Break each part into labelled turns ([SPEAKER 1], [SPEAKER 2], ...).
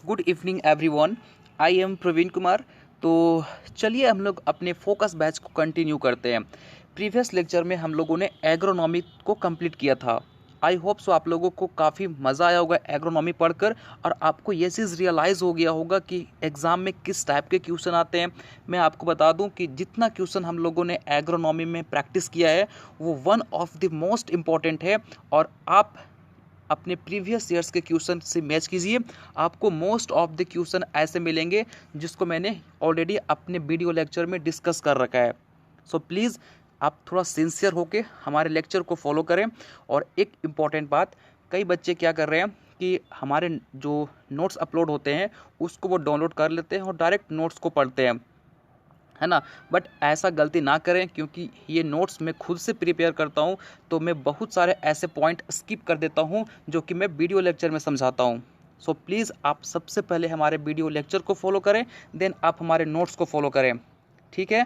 [SPEAKER 1] Good evening everyone. I am Praveen Kumar. तो चलिए हम लोग अपने फोकस बैच को कंटिन्यू करते हैं। प्रीवियस लेक्चर में हम लोगों ने एग्रोनॉमी को कंप्लीट किया था। आई होप सो आप लोगों को काफ़ी मज़ा आया होगा एग्रोनॉमी पढ़कर, और आपको ये चीज़ रियलाइज़ हो गया होगा कि एग्ज़ाम में किस टाइप के क्वेश्चन आते हैं। मैं आपको बता दूं कि जितना क्वेश्चन हम लोगों ने एग्रोनॉमी में प्रैक्टिस किया है वो one of the most important है, और आप अपने प्रीवियस ईयर्स के क्वेश्चन से मैच कीजिए। आपको मोस्ट ऑफ द क्वेश्चन ऐसे मिलेंगे जिसको मैंने ऑलरेडी अपने वीडियो लेक्चर में डिस्कस कर रखा है। सो प्लीज़ आप थोड़ा सिंसियर होकर हमारे लेक्चर को फॉलो करें। और एक इम्पॉर्टेंट बात, कई बच्चे क्या कर रहे हैं कि हमारे जो नोट्स अपलोड होते हैं उसको वो डाउनलोड कर लेते हैं और डायरेक्ट नोट्स को पढ़ते हैं, है ना। बट ऐसा गलती ना करें, क्योंकि ये नोट्स मैं खुद से प्रिपेयर करता हूँ, तो मैं बहुत सारे ऐसे पॉइंट स्किप कर देता हूँ जो कि मैं वीडियो लेक्चर में समझाता हूँ। सो प्लीज़ आप सबसे पहले हमारे वीडियो लेक्चर को फॉलो करें, देन आप हमारे नोट्स को फॉलो करें, ठीक है।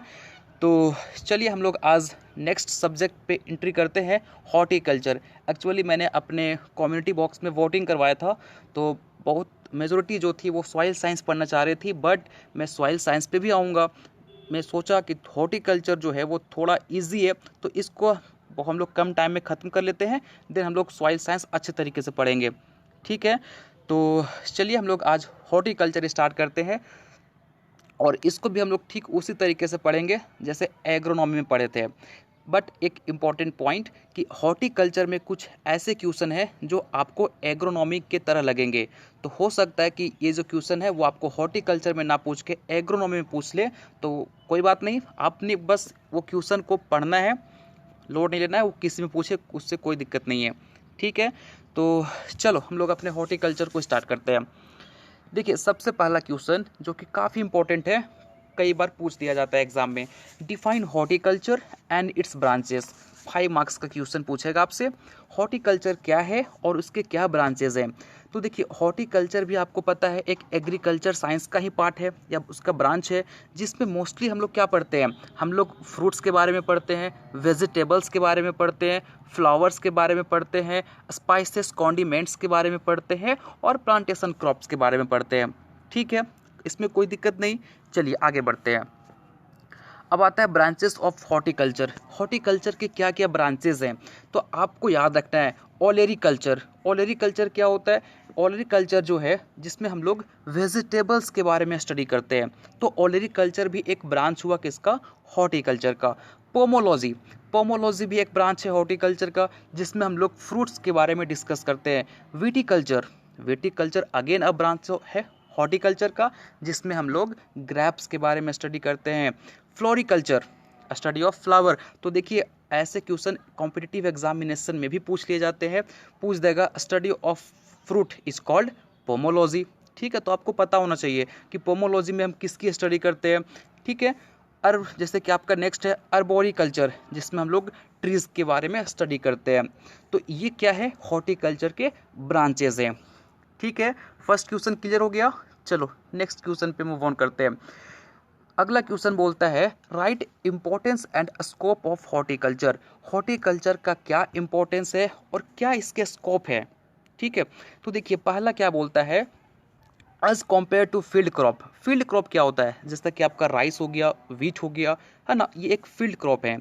[SPEAKER 1] तो चलिए हम लोग आज नेक्स्ट सब्जेक्ट पे एंट्री करते हैं, हॉर्टिकल्चर। एक्चुअली मैंने अपने कम्युनिटी बॉक्स में वोटिंग करवाया था, तो बहुत मेजोरिटी जो थी वो सॉइल साइंस पढ़ना चाह रही थी, बट मैं सॉइल साइंस पे भी आऊँगा। मैं सोचा कि हॉर्टिकल्चर जो है वो थोड़ा इजी है, तो इसको हम लोग कम टाइम में ख़त्म कर लेते हैं, देन हम लोग सॉइल साइंस अच्छे तरीके से पढ़ेंगे, ठीक है। तो चलिए हम लोग आज हॉर्टिकल्चर स्टार्ट करते हैं, और इसको भी हम लोग ठीक उसी तरीके से पढ़ेंगे जैसे एग्रोनॉमी में पढ़े थे। बट एक इम्पॉर्टेंट पॉइंट कि हॉर्टिकल्चर में कुछ ऐसे क्वेश्चन है जो आपको एग्रोनॉमी के तरह लगेंगे। तो हो सकता है कि ये जो क्वेश्चन है वो आपको हॉर्टिकल्चर में ना पूछ के एग्रोनॉमी में पूछ ले, तो कोई बात नहीं, आपने बस वो क्वेश्चन को पढ़ना है, लोड नहीं लेना है, वो किसी में पूछे उससे कोई दिक्कत नहीं है, ठीक है। तो चलो हम लोग अपने हॉर्टिकल्चर को स्टार्ट करते हैं। देखिए सबसे पहला क्वेश्चन जो कि काफ़ी इंपॉर्टेंट है, कई बार पूछ दिया जाता है एग्जाम में, define horticulture and it's branches. 5 marks का क्वेश्चन पूछेगा आपसे, हॉर्टिकल्चर क्या है और उसके क्या ब्रांचेज हैं। तो देखिए हॉर्टिकल्चर भी आपको पता है एक एग्रीकल्चर साइंस का ही पार्ट है या उसका ब्रांच है, जिसमें मोस्टली हम लोग क्या पढ़ते हैं, हम लोग फ्रूट्स के बारे में पढ़ते हैं, वेजिटेबल्स के बारे में पढ़ते हैं, फ्लावर्स के बारे में पढ़ते हैं, स्पाइसेस कॉन्डिमेंट्स के बारे में पढ़ते हैं, और प्लांटेशन क्रॉप्स के बारे में पढ़ते हैं, ठीक है। इसमें कोई दिक्कत नहीं। चलिए आगे बढ़ते हैं। अब आता है ब्रांचेस ऑफ हॉर्टिकल्चर। हॉर्टिकल्चर के क्या क्या ब्रांचेस हैं, तो आपको याद रखना है ओलेरीकल्चर। ओलेरीकल्चर क्या होता है, ओलेरीकल्चर जो है जिसमें हम लोग वेजिटेबल्स के बारे में स्टडी करते हैं, तो ओलेरीकल्चर भी एक ब्रांच हुआ किसका, हॉर्टिकल्चर का। पोमोलॉजी, पोमोलॉजी भी एक ब्रांच है हॉर्टिकल्चर का, जिसमें हम लोग फ्रूट्स के बारे में डिस्कस करते हैं। Viticulture, viticulture again a branch है हॉर्टिकल्चर का, जिसमें हम लोग ग्रेप्स के बारे में स्टडी करते हैं। Floriculture, study of flower. तो देखिए ऐसे क्वेश्चन कॉम्पिटिटिव एग्जामिनेशन में भी पूछ लिए जाते हैं, पूछ देगा study of fruit is called pomology, ठीक है। तो आपको पता होना चाहिए कि पोमोलॉजी में हम किसकी स्टडी करते हैं, ठीक है। जैसे कि आपका नेक्स्ट है अर्बोरिकल्चर, जिसमें हम लोग ट्रीज के बारे में स्टडी करते हैं। तो ये क्या है, हॉर्टिकल्चर के ब्रांचेज हैं, ठीक है। फर्स्ट क्वेश्चन क्लियर हो गया। चलो नेक्स्ट क्वेश्चन पे मूव ऑन करते हैं। अगला क्वेश्चन बोलता है right importance and scope of horticulture. Horticulture का क्या इंपॉर्टेंस है और क्या इसके स्कोप है, ठीक है। तो देखिए पहला क्या बोलता है, as compare to field crop. Field crop क्या होता है, जैसा कि आपका राइस हो गया, व्हीट हो गया, है ना, ये एक फील्ड क्रॉप है।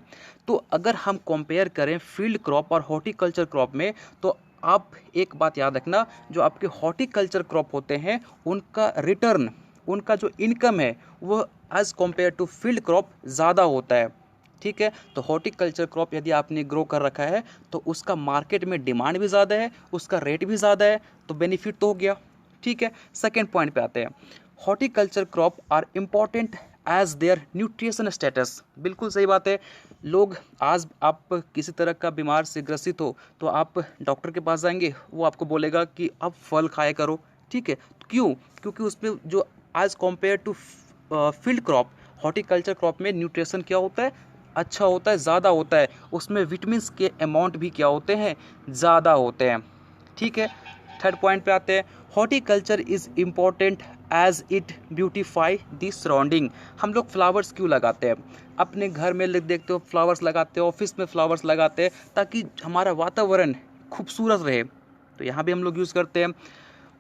[SPEAKER 1] तो अगर हम कंपेयर करें फील्ड क्रॉप और हॉर्टिकल्चर क्रॉप में, तो आप एक बात याद रखना, जो आपके हॉर्टिकल्चर क्रॉप होते हैं उनका रिटर्न, उनका जो इनकम है वो as compare to field crop ज़्यादा होता है, ठीक है। तो हॉर्टिकल्चर क्रॉप यदि आपने ग्रो कर रखा है तो उसका मार्केट में डिमांड भी ज़्यादा है, उसका रेट भी ज़्यादा है, तो बेनिफिट तो हो गया, ठीक है। सेकेंड पॉइंट पे आते हैं, horticulture crop are important as their nutrition status. बिल्कुल सही बात है। लोग आज आप किसी तरह का बीमार से ग्रसित हो तो आप डॉक्टर के पास जाएंगे, वो आपको बोलेगा कि आप फल खाया करो, ठीक है। क्यों, क्योंकि उसमें जो as compare to field crop, horticulture crop में न्यूट्रिशन क्या होता है, अच्छा होता है, ज़्यादा होता है, उसमें विटामिन्स के अमाउंट भी क्या होते हैं, ज़्यादा होते हैं, ठीक है। थर्ड पॉइंट पे आते हैं, horticulture is important as it beautify the surrounding. हम लोग फ्लावर्स क्यों लगाते हैं, अपने घर में देखते हो फ्लावर्स लगाते हैं, ऑफिस में फ्लावर्स लगाते हैं, ताकि हमारा वातावरण खूबसूरत रहे, तो यहाँ भी हम लोग यूज़ करते हैं।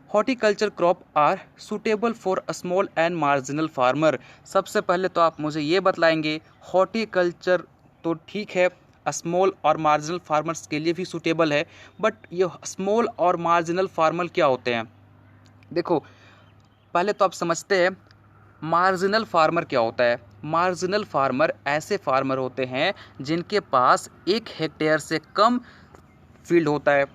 [SPEAKER 1] Horticulture crop are suitable for a small and marginal farmer. सबसे पहले तो आप मुझे ये बतलाएंगे हॉर्टिकल्चर तो ठीक है स्मॉल और मार्जिनल फार्मर्स के लिए भी सूटेबल है, बट ये स्मॉल और मार्जिनल फार्मर क्या होते हैं? देखो पहले तो आप समझते हैं मार्जिनल फार्मर क्या होता है। मार्जिनल फार्मर ऐसे फार्मर होते हैं जिनके पास 1 हेक्टेयर से कम फील्ड होता है,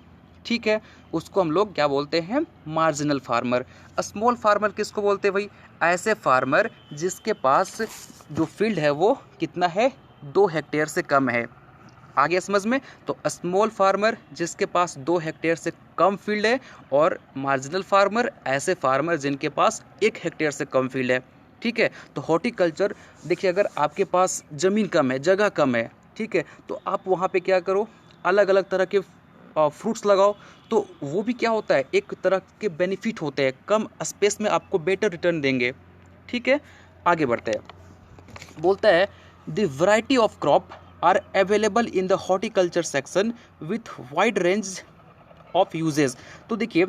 [SPEAKER 1] ठीक है, उसको हम लोग क्या बोलते हैं? Marginal farmer. स्मॉल फार्मर किसको बोलते हैं भाई? ऐसे फार्मर जिसके पास जो फील्ड है वो कितना है? 2 हेक्टेयर से कम है। आगे समझ में? तो स्मॉल फार्मर जिसके पास 2 हेक्टेयर से कम फील्ड है, और मार्जिनल फार्मर ऐसे फार्मर जिनके पास 1 हेक्टेयर से कम फील्ड है, ठीक है। तो हॉर्टिकल्चर देखिए, अगर आपके पास ज़मीन कम है, जगह कम है, ठीक है, तो आप वहाँ पे क्या करो, अलग अलग तरह के फ्रूट्स लगाओ, तो वो भी क्या होता है, एक तरह के बेनिफिट होते हैं, कम स्पेस में आपको बेटर रिटर्न देंगे, ठीक है। आगे बढ़ते हैं। बोलता है the variety of crop are available in the horticulture section with wide range of uses. तो देखिए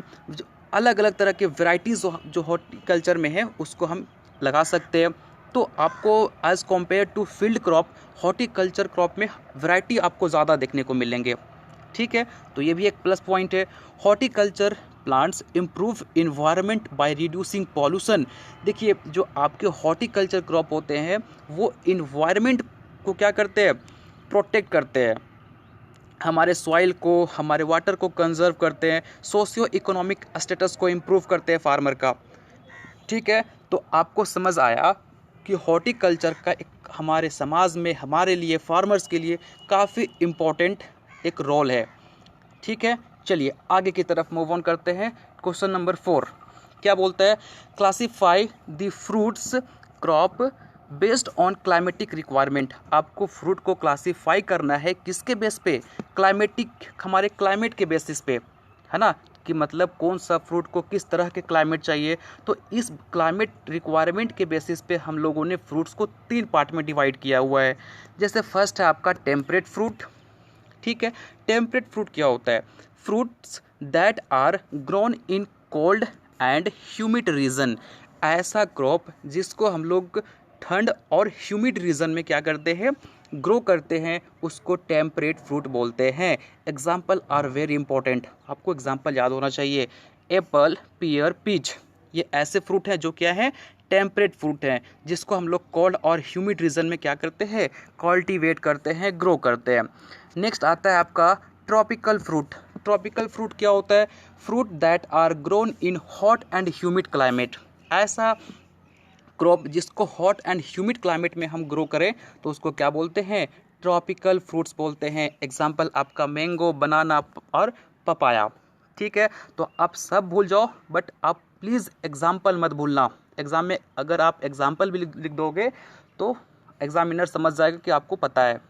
[SPEAKER 1] अलग अलग तरह के वैरायटीज़ जो हॉर्टिकल्चर में है उसको हम लगा सकते हैं। तो आपको as compare to field crop horticulture crop में वैरायटी आपको ज़्यादा देखने को मिलेंगे, ठीक है। तो ये भी एक प्लस पॉइंट है। Horticulture plants improve environment by reducing pollution. देखिए जो आपके हॉर्टिकल्चर क्रॉप होते हैं वो इन्वायरमेंट को क्या करते हैं? प्रोटेक्ट करते हैं, हमारे सॉइल को, हमारे वाटर को कंजर्व करते हैं, सोशियो इकोनॉमिक स्टेटस को इम्प्रूव करते हैं फार्मर का, ठीक है। तो आपको समझ आया कि हॉर्टिकल्चर का एक हमारे समाज में, हमारे लिए, फार्मर्स के लिए काफ़ी इम्पोर्टेंट एक रोल है, ठीक है। चलिए आगे की तरफ मूव ऑन करते हैं। क्वेश्चन नंबर 4 क्या बोलता है? Classify the fruits crop based on climatic requirement. आपको फ्रूट को क्लासीफाई करना है किसके बेस पे? क्लाइमेटिक, हमारे क्लाइमेट के बेसिस पे, है ना, कि मतलब कौन सा फ्रूट को किस तरह के क्लाइमेट चाहिए। तो इस क्लाइमेट रिक्वायरमेंट के बेसिस पे हम लोगों ने फ्रूट्स को 3 पार्ट में डिवाइड किया हुआ है। जैसे फर्स्ट है आपका टेम्परेट फ्रूट, ठीक है। टेम्परेट फ्रूट क्या होता है? Fruits that are grown in cold and humid region. ऐसा क्रॉप जिसको हम लोग ठंड और ह्यूमिड रीजन में क्या करते हैं? ग्रो करते हैं, उसको टेम्परेट फ्रूट बोलते हैं। एग्जाम्पल आर वेरी इंपॉर्टेंट, आपको एग्जाम्पल याद होना चाहिए। एप्पल, पियर, पीच, ये ऐसे फ्रूट हैं जो क्या हैं? टेम्परेट फ्रूट हैं, जिसको हम लोग कोल्ड और ह्यूमिड रीजन में क्या करते हैं? कल्टीवेट करते हैं, ग्रो करते हैं। नेक्स्ट आता है आपका ट्रॉपिकल फ्रूट। ट्रॉपिकल फ्रूट क्या होता है? Fruit that are grown in hot and humid climate. ऐसा क्रॉप जिसको हॉट एंड ह्यूमिड क्लाइमेट में हम ग्रो करें तो उसको क्या बोलते हैं? ट्रॉपिकल फ्रूट्स बोलते हैं। एग्जाम्पल आपका मैंगो, बनाना और पपाया, ठीक है। तो आप सब भूल जाओ, बट आप प्लीज़ एग्जाम्पल मत भूलना। एग्जाम में अगर आप एग्जाम्पल भी लिख दोगे तो एग्जामिनर समझ जाएगा कि आपको पता है,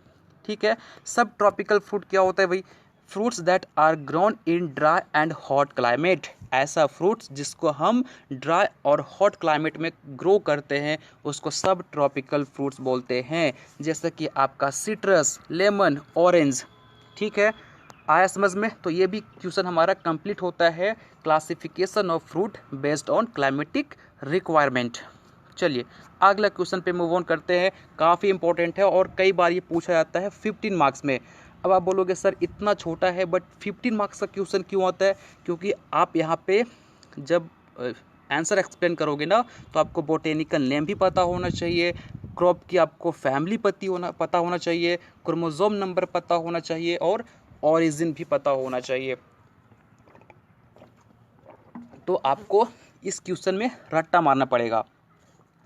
[SPEAKER 1] ठीक है। सब ट्रॉपिकल फ्रूट क्या होता है भाई? Fruits that are grown in dry and hot climate. ऐसा फ्रूट्स जिसको हम ड्राई और हॉट क्लाइमेट में ग्रो करते हैं उसको सब ट्रॉपिकल फ्रूट्स बोलते हैं। जैसे कि आपका सिट्रस, लेमन, ऑरेंज, ठीक है। आया समझ में? तो ये भी क्वेश्चन हमारा कंप्लीट होता है, classification of fruit based on climatic requirement. चलिए अगला क्वेश्चन पे मूव ऑन करते हैं। काफ़ी इंपॉर्टेंट है और कई बार ये पूछा जाता है 15 मार्क्स में। अब आप बोलोगे सर इतना छोटा है बट 15 मार्क्स का क्वेश्चन क्यों आता है? क्योंकि आप यहाँ पे जब आंसर एक्सप्लेन करोगे ना तो आपको बोटेनिकल नेम भी पता होना चाहिए, क्रॉप की आपको फैमिली पता होना चाहिए, क्रोमोसोम नंबर पता होना चाहिए और ऑरिजिन भी पता होना चाहिए। तो आपको इस क्वेश्चन में रट्टा मारना पड़ेगा,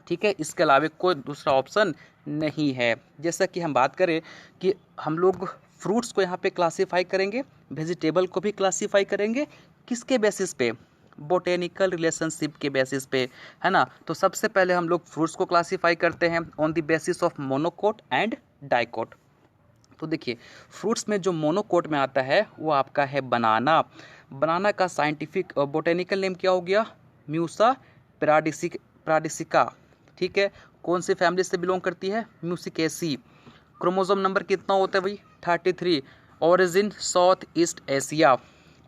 [SPEAKER 1] ठीक है। इसके अलावा कोई दूसरा ऑप्शन नहीं है। जैसा कि हम बात करें कि हम लोग फ्रूट्स को यहाँ पे क्लासीफाई करेंगे, वेजिटेबल को भी क्लासीफाई करेंगे, किसके बेसिस पे? बोटेनिकल रिलेशनशिप के बेसिस पे, है ना। तो सबसे पहले हम लोग फ्रूट्स को क्लासीफाई करते हैं on the basis of monocot and dicot. तो देखिए फ्रूट्स में जो मोनोकोट में आता है वो आपका है बनाना। बनाना का साइंटिफिक बोटेनिकल नेम क्या हो गया? म्यूसा पेराडिसिका, ठीक है। कौन सी फैमिली से बिलोंग करती है? म्यूसिकेसी। क्रोमोसोम नंबर कितना होता है भाई? 33। Origin south east Asia.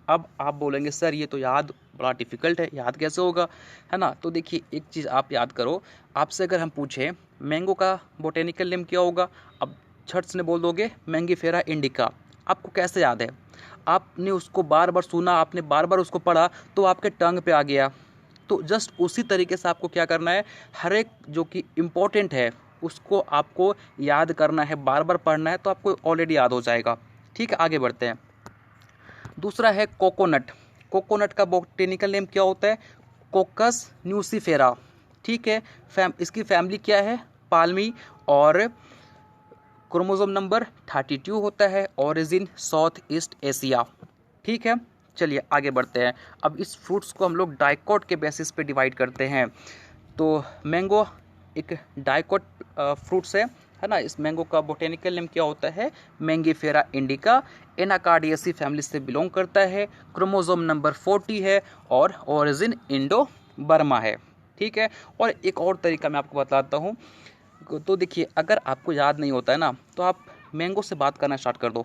[SPEAKER 1] अब आप बोलेंगे सर ये तो याद बड़ा डिफ़िकल्ट है, याद कैसे होगा, है ना। तो देखिए एक चीज़ आप याद करो, आपसे अगर हम पूछें मैंगो का बोटेनिकल नेम क्या होगा, अब झट से बोल दोगे मैंगीफेरा इंडिका। आपको कैसे याद है, आपने उसको बार बार सुना, आपने बार बार उसको पढ़ा, तो आपके टंग पे आ गया। तो जस्ट उसी तरीके से आपको क्या करना है, हर एक जो कि इम्पोर्टेंट है उसको आपको याद करना है, बार बार पढ़ना है, तो आपको ऑलरेडी याद हो जाएगा। ठीक है, आगे बढ़ते हैं। दूसरा है कोकोनट। कोकोनट का बोटेनिकल नेम क्या होता है, कोकस न्यूसीफेरा। ठीक है, इसकी फैमिली क्या है, पाल्मी, और क्रोमोसोम नंबर 32 होता है, ओरिजिन साउथ ईस्ट एशिया। ठीक है, चलिए आगे बढ़ते हैं। अब इस फ्रूट्स को हम लोग डाइकोट के बेसिस पे डिवाइड करते हैं। तो मैंगो एक डाइकोट फ्रूट्स है ना। इस मैंगो का बोटेनिकल नेम क्या होता है, मैंगीफेरा इंडिका, एनाकार्डियेसी फैमिली से बिलोंग करता है, क्रोमोसोम नंबर 40 है, और ओरिजिन इंडो बर्मा है। ठीक है, और एक और तरीका मैं आपको बताता हूँ। तो देखिए अगर आपको याद नहीं होता है ना, तो आप मैंगो से बात करना स्टार्ट कर दो।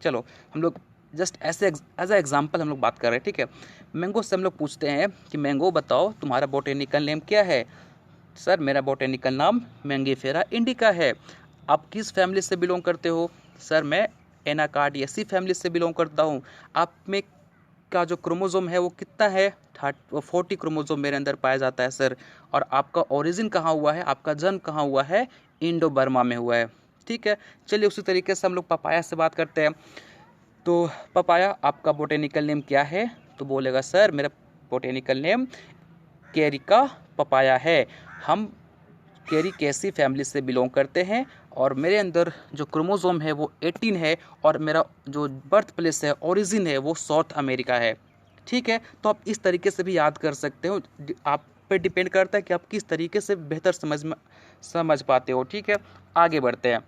[SPEAKER 1] चलो हम लोग जस्ट ऐसे एज अ एग्जाम्पल हम लोग बात कर रहे हैं। ठीक है, मैंगो से हम लोग पूछते हैं कि मैंगो बताओ तुम्हारा बोटेनिकल नेम क्या है। सर मेरा बोटेनिकल नाम मैंगीफेरा इंडिका है। आप किस फैमिली से बिलोंग करते हो, सर मैं एनाकार्डियेसी फैमिली से बिलोंग करता हूँ। आप में का जो क्रोमोसोम है वो कितना है, 40 क्रोमोसोम मेरे अंदर पाया जाता है सर। और आपका ओरिजिन कहाँ हुआ है, आपका जन्म कहाँ हुआ है, इंडो बर्मा में हुआ है। ठीक है, चलिए उसी तरीके से हम लोग पपाया से बात करते हैं। तो पपाया आपका बोटेनिकल नेम क्या है, तो बोलेगा सर मेरा बोटेनिकल नेम कैरिका पपाया है। हम कैरिकेसी फैमिली से बिलोंग करते हैं, और मेरे अंदर जो क्रोमोसोम है वो 18 है, और मेरा जो बर्थ प्लेस है, ओरिजिन है, वो साउथ अमेरिका है। ठीक है, तो आप इस तरीके से भी याद कर सकते हो, आप पे डिपेंड करता है कि आप किस तरीके से बेहतर समझ पाते हो। ठीक है, आगे बढ़ते हैं।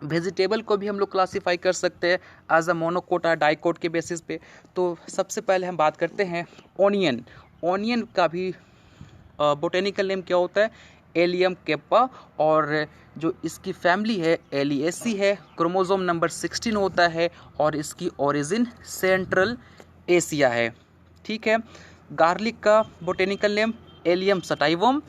[SPEAKER 1] वेजिटेबल को भी हम लोग क्लासीफाई कर सकते हैं एज अ मोनोकोट और डाइकोट के बेसिस पे। तो सबसे पहले हम बात करते हैं ऑनियन। ऑनियन का भी बोटेनिकल नेम क्या होता है, एलियम केप्पा, और जो इसकी फैमिली है एलिएसी है, क्रोमोसोम नंबर 16 होता है, और इसकी ओरिजिन सेंट्रल एशिया है। ठीक है, गार्लिक का botanical name Allium sativum,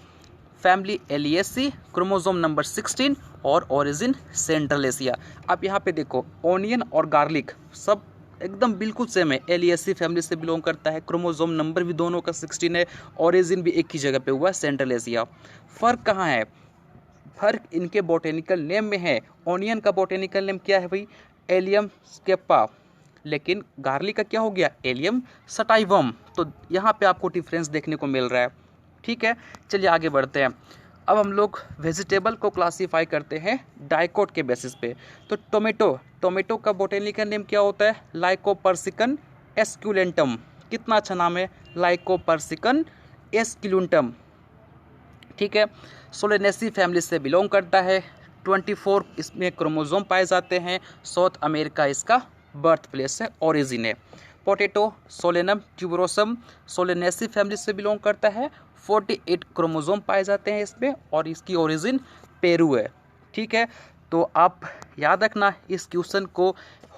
[SPEAKER 1] family Alliaceae, chromosome number 16, और ओरिजिन सेंट्रल एशिया। आप यहाँ पे देखो ऑनियन और गार्लिक सब एकदम बिल्कुल सेम है, एलिएसी फैमिली से बिलोंग करता है, क्रोमोसोम नंबर भी दोनों का 16 है, ओरिजिन भी एक ही जगह पे हुआ है, सेंट्रल एशिया। फ़र्क कहाँ है, फ़र्क इनके बोटेनिकल नेम में है। ऑनियन का बोटेनिकल नेम क्या है भाई, एलियम स्केपा, लेकिन गार्लिक का क्या हो गया, एलियम सटाइवम। तो यहाँ पे आपको डिफरेंस देखने को मिल रहा है। ठीक है, चलिए आगे बढ़ते हैं। अब हम लोग वेजिटेबल को क्लासीफाई करते हैं डाइकोट के बेसिस पे। तो टोमेटो का बोटेनिकल नेम क्या होता है, लाइकोपर्सिकन एस्क्यूलेंटम। कितना अच्छा नाम है, लाइकोपर्सिकन एस्क्यूलेंटम। ठीक है, सोलेनेसी फैमिली से बिलोंग करता है, 24 इसमें क्रोमोसोम पाए जाते हैं, साउथ अमेरिका इसका बर्थ प्लेस है, ओरिजिन है। Potato Solanum tuberosum, Solanaceae family से बिलोंग करता है, 48 क्रोमोसोम पाए जाते हैं इसमें, और इसकी ओरिजिन पेरू है। ठीक है, तो आप याद रखना इस क्वेश्चन को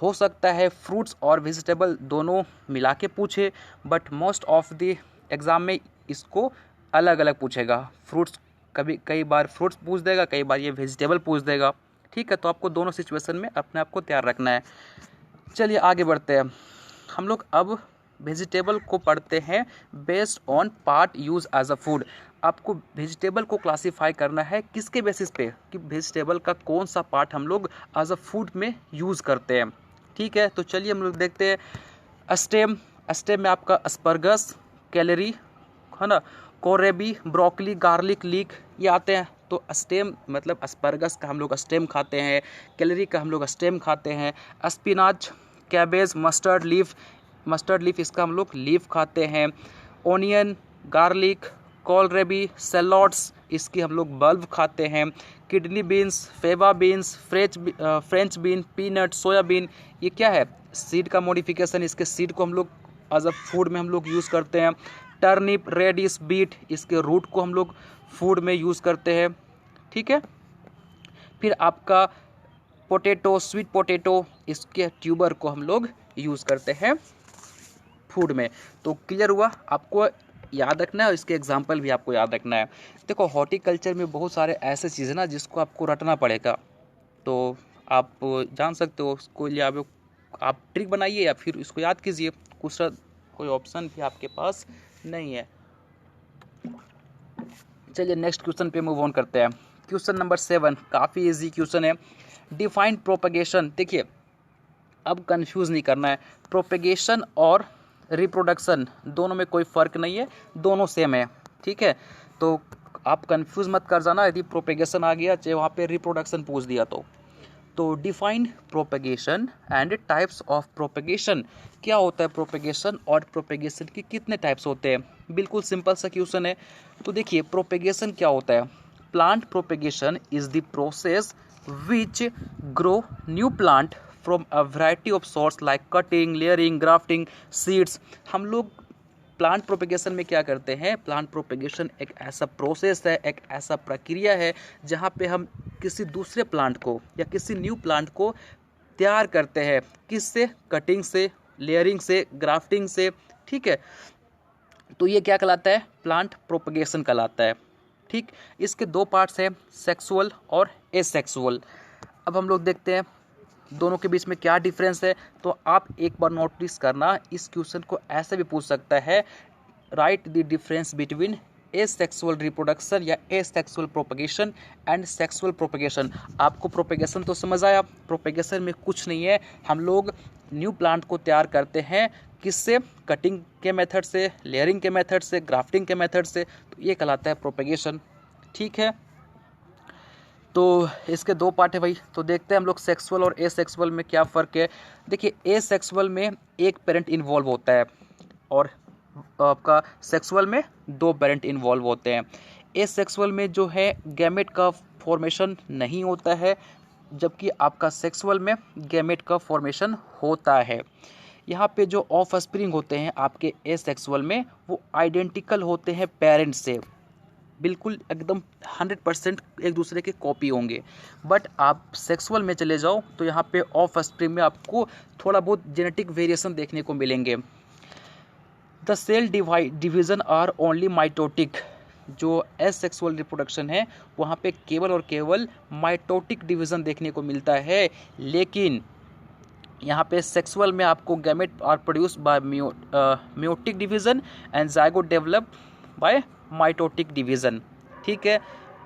[SPEAKER 1] हो सकता है फ्रूट्स और वेजिटेबल दोनों मिला के पूछे, but most of the exam में इसको अलग अलग पूछेगा। फ्रूट्स कई बार फ्रूट्स पूछ देगा, कई बार ये वेजिटेबल पूछ देगा। ठीक है, तो आपको दोनों सिचुएशन में अपने आप को तैयार रखना है। चलिए आगे बढ़ते हैं। हम लोग अब वेजिटेबल को पढ़ते हैं based on part use as a food. आपको वेजिटेबल को क्लासीफाई करना है किसके बेसिस पे, कि वेजिटेबल का कौन सा पार्ट हम लोग एज अ फूड में यूज़ करते हैं। ठीक है, तो चलिए हम लोग देखते हैं। स्टेम में आपका अस्परगस, कैलरी, है ना, कोरेबी, ब्रोकली, गार्लिक, लीक, ये आते हैं। तो स्टेम मतलब अस्परगस का हम लोग स्टेम खाते हैं, कैलरी का हम लोग स्टेम खाते हैं, स्पिनाच, कैबेज, मस्टर्ड लीफ इसका हम लोग लीफ खाते हैं, ओनियन, गार्लिक, कोलरेबी, सैलड्स इसकी हम लोग बल्ब खाते हैं, kidney beans, Phewa beans, French bean, peanut, soybean, ये क्या है, सीड का मॉडिफिकेशन, इसके सीड को हम लोग एज अ फूड में हम लोग यूज़ करते हैं। टर्निप, रेडिस, बीट इसके रूट को हम लोग फूड में यूज़ करते हैं। ठीक है, फिर आपका पोटैटो, स्वीट पोटैटो, इसके ट्यूबर को हम लोग यूज़ करते हैं फूड में। तो क्लियर हुआ, आपको याद रखना है और इसके एग्जाम्पल भी आपको याद रखना है। देखो हॉर्टिकल्चर में बहुत सारे ऐसे चीज़ें ना जिसको आपको रटना पड़ेगा, तो आप जान सकते हो उसको लिए आप ट्रिक बनाइए या फिर इसको याद कीजिए, कोई ऑप्शन भी आपके पास नहीं है। चलिए नेक्स्ट क्वेश्चन पे मूव ऑन करते हैं। क्वेश्चन नंबर 7 काफ़ी इजी क्वेश्चन है। Defined propagation. देखिए अब कंफ्यूज नहीं करना है, प्रोपेगेशन और रिप्रोडक्शन दोनों में कोई फ़र्क नहीं है, दोनों सेम है, ठीक है। तो आप कंफ्यूज मत कर जाना यदि प्रोपेगेशन आ गया चाहे वहाँ पे रिप्रोडक्शन पूछ दिया तो defined propagation and types of propagation. क्या होता है प्रोपेगेशन और प्रोपेगेशन के कितने टाइप्स होते हैं, बिल्कुल सिंपल सा क्वेश्चन है। तो देखिए प्रोपेगेशन क्या होता है। Plant propagation is the process which grow new plant from a variety of source like cutting, layering, grafting, seeds. हम लोग प्लांट प्रोपेगेशन में क्या करते हैं, प्लांट प्रोपेगेशन एक ऐसा प्रोसेस है, एक ऐसा प्रक्रिया है जहाँ पे हम किसी दूसरे प्लांट को या किसी न्यू प्लांट को तैयार करते हैं, किससे, कटिंग से, लेयरिंग से, ग्राफ्टिंग से, ठीक है। तो ये क्या कहलाता है, प्लांट प्रोपेगेशन कहलाता है, ठीक। इसके दो पार्ट्स हैं, सेक्सुअल और एसेक्सुअल। अब हम लोग देखते हैं दोनों के बीच में क्या डिफरेंस है। तो आप एक बार नोटिस करना, इस क्वेश्चन को ऐसे भी पूछ सकता है, write the difference between asexual reproduction या asexual propagation and sexual propagation. आपको प्रोपेगेशन तो समझ आया, प्रोपेगेशन में कुछ नहीं है, हम लोग न्यू प्लांट को तैयार करते हैं, किससे, कटिंग के मेथड से, लेयरिंग के मेथड से, ग्राफ्टिंग के मेथड से, तो ये कहलाता है प्रोपेगेशन, ठीक है। तो इसके दो पार्ट है भाई। तो देखते हैं हम लोग सेक्सुअल और एसेक्सुअल में क्या फ़र्क है। देखिए एसेक्सुअल में एक पेरेंट इन्वॉल्व होता है और आपका सेक्सुअल में दो पेरेंट इन्वॉल्व होते हैं। एसेक्सुअल में जो है गैमेट का फॉर्मेशन नहीं होता है, जबकि आपका सेक्सुअल में गैमेट का फॉर्मेशन होता है। यहाँ पे जो ऑफ स्प्रिंग होते हैं आपके एसेक्सुअल में वो आइडेंटिकल होते हैं पेरेंट्स से, बिल्कुल एकदम 100% एक दूसरे के कॉपी होंगे। बट आप सेक्सुअल में चले जाओ तो यहाँ पे ऑफ स्प्रिंग में आपको थोड़ा बहुत जेनेटिक वेरिएशन देखने को मिलेंगे। The cell division are only mitotic. जो एसेक्सुअल रिप्रोडक्शन है वहाँ पे केवल और केवल माइटोटिक डिवीज़न देखने को मिलता है, लेकिन यहाँ पे सेक्सुअल में आपको gamete are produce by meiotic division and zygote develop by mitotic division, ठीक है।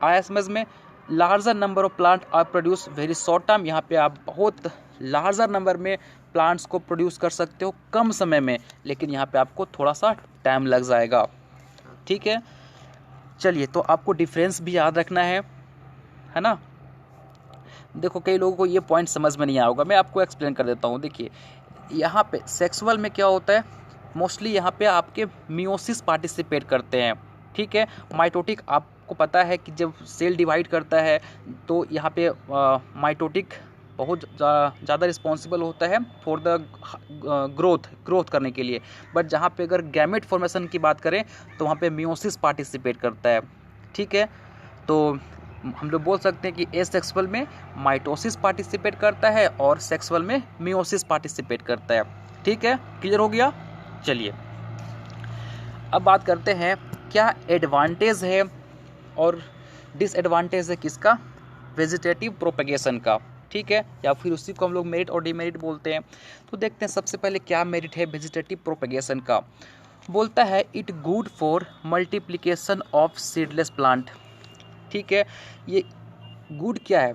[SPEAKER 1] आया समझ में। Larger number of plant are produce very short term. यहाँ पे आप बहुत लार्जर नंबर में प्लांट्स को प्रोड्यूस कर सकते हो कम समय में, लेकिन यहाँ पे आपको थोड़ा सा टाइम लग जाएगा, ठीक है। चलिए तो आपको डिफरेंस भी याद रखना है ना। देखो कई लोगों को ये पॉइंट समझ में नहीं आया होगा, मैं आपको एक्सप्लेन कर देता हूँ। देखिए यहाँ पे सेक्सुअल में क्या होता है, मोस्टली यहाँ पे आपके मियोसिस पार्टिसिपेट करते हैं, ठीक है। माइटोटिक आपको पता है कि जब सेल डिवाइड करता है तो यहाँ पे माइटोटिक बहुत ज़्यादा रिस्पॉन्सिबल होता है फॉर द ग्रोथ करने के लिए। बट जहाँ पे अगर गैमेट फॉर्मेशन की बात करें तो वहाँ पे मियोसिस पार्टिसिपेट करता है, ठीक है। तो हम लोग बोल सकते हैं कि एसेक्सुअल में माइटोसिस पार्टिसिपेट करता है और सेक्सुअल में मियोसिस पार्टिसिपेट करता है, ठीक है। क्लियर हो गया। चलिए अब बात करते हैं क्या एडवांटेज है और डिसएडवांटेज है किसका, वेजिटेटिव प्रोपेगेशन का, ठीक है, या फिर उसी को हम लोग मेरिट और डिमेरिट बोलते हैं। तो देखते हैं सबसे पहले क्या मेरिट है वेजिटेटिव प्रोपेगेशन का। बोलता है it good for multiplication of seedless plant, ठीक है। ये गुड क्या है,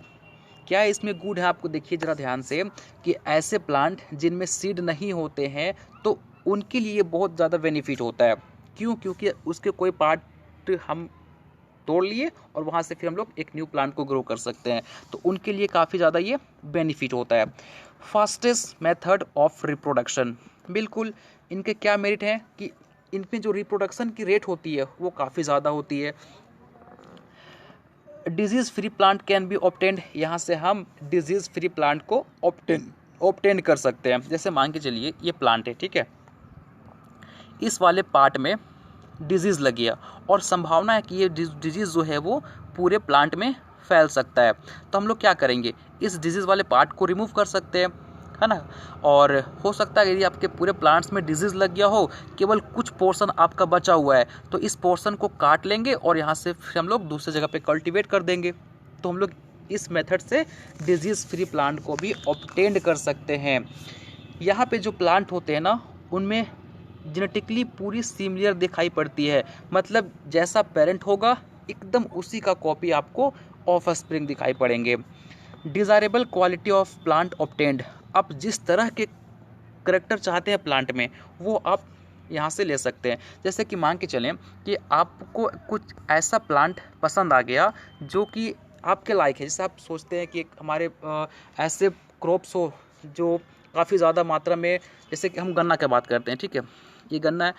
[SPEAKER 1] क्या है इसमें गुड है, आपको देखिए ज़रा ध्यान से कि ऐसे प्लांट जिनमें सीड नहीं होते हैं तो उनके लिए बहुत ज़्यादा बेनिफिट होता है। क्यों, क्योंकि उसके कोई पार्ट हम तोड़ लिए और वहाँ से फिर हम लोग एक न्यू प्लांट को ग्रो कर सकते हैं, तो उनके लिए काफ़ी ज़्यादा ये बेनिफिट होता है। फास्टेस्ट मेथड ऑफ रिप्रोडक्शन, बिल्कुल इनके क्या मेरिट हैं कि इनमें जो रिप्रोडक्शन की रेट होती है वो काफ़ी ज़्यादा होती है। Disease free plant can be obtained, यहाँ से हम डिजीज़ फ्री प्लांट को ऑब्टेन कर सकते हैं। जैसे मान के चलिए ये प्लांट है, ठीक है, इस वाले पार्ट में डिजीज़ लग गया और संभावना है कि ये डिजीज़ जो है वो पूरे प्लांट में फैल सकता है, तो हम लोग क्या करेंगे, इस डिजीज़ वाले पार्ट को रिमूव कर सकते हैं। है ना। और हो सकता है यदि आपके पूरे प्लांट्स में डिजीज़ लग गया हो, केवल कुछ पोर्शन आपका बचा हुआ है, तो इस पोर्शन को काट लेंगे और यहाँ से फिर हम लोग दूसरी जगह पे कल्टीवेट कर देंगे। तो हम लोग इस मेथड से डिजीज़ फ्री प्लांट को भी ऑब्टेन कर सकते हैं। यहाँ पे जो प्लांट होते हैं ना, उनमें जेनेटिकली पूरी सिमिलर दिखाई पड़ती है, मतलब जैसा पेरेंट होगा एकदम उसी का कॉपी आपको ऑफ स्प्रिंग दिखाई पड़ेंगे। Desirable quality of plant obtained, आप जिस तरह के करेक्टर चाहते हैं प्लांट में वो आप यहाँ से ले सकते हैं। जैसे कि मान के चलें कि आपको कुछ ऐसा प्लांट पसंद आ गया जो कि आपके लायक है, जैसे आप सोचते हैं कि हमारे ऐसे क्रॉप्स हो जो काफ़ी ज़्यादा मात्रा में, जैसे कि हम गन्ना की बात करते हैं, ठीक है, ये गन्ना है,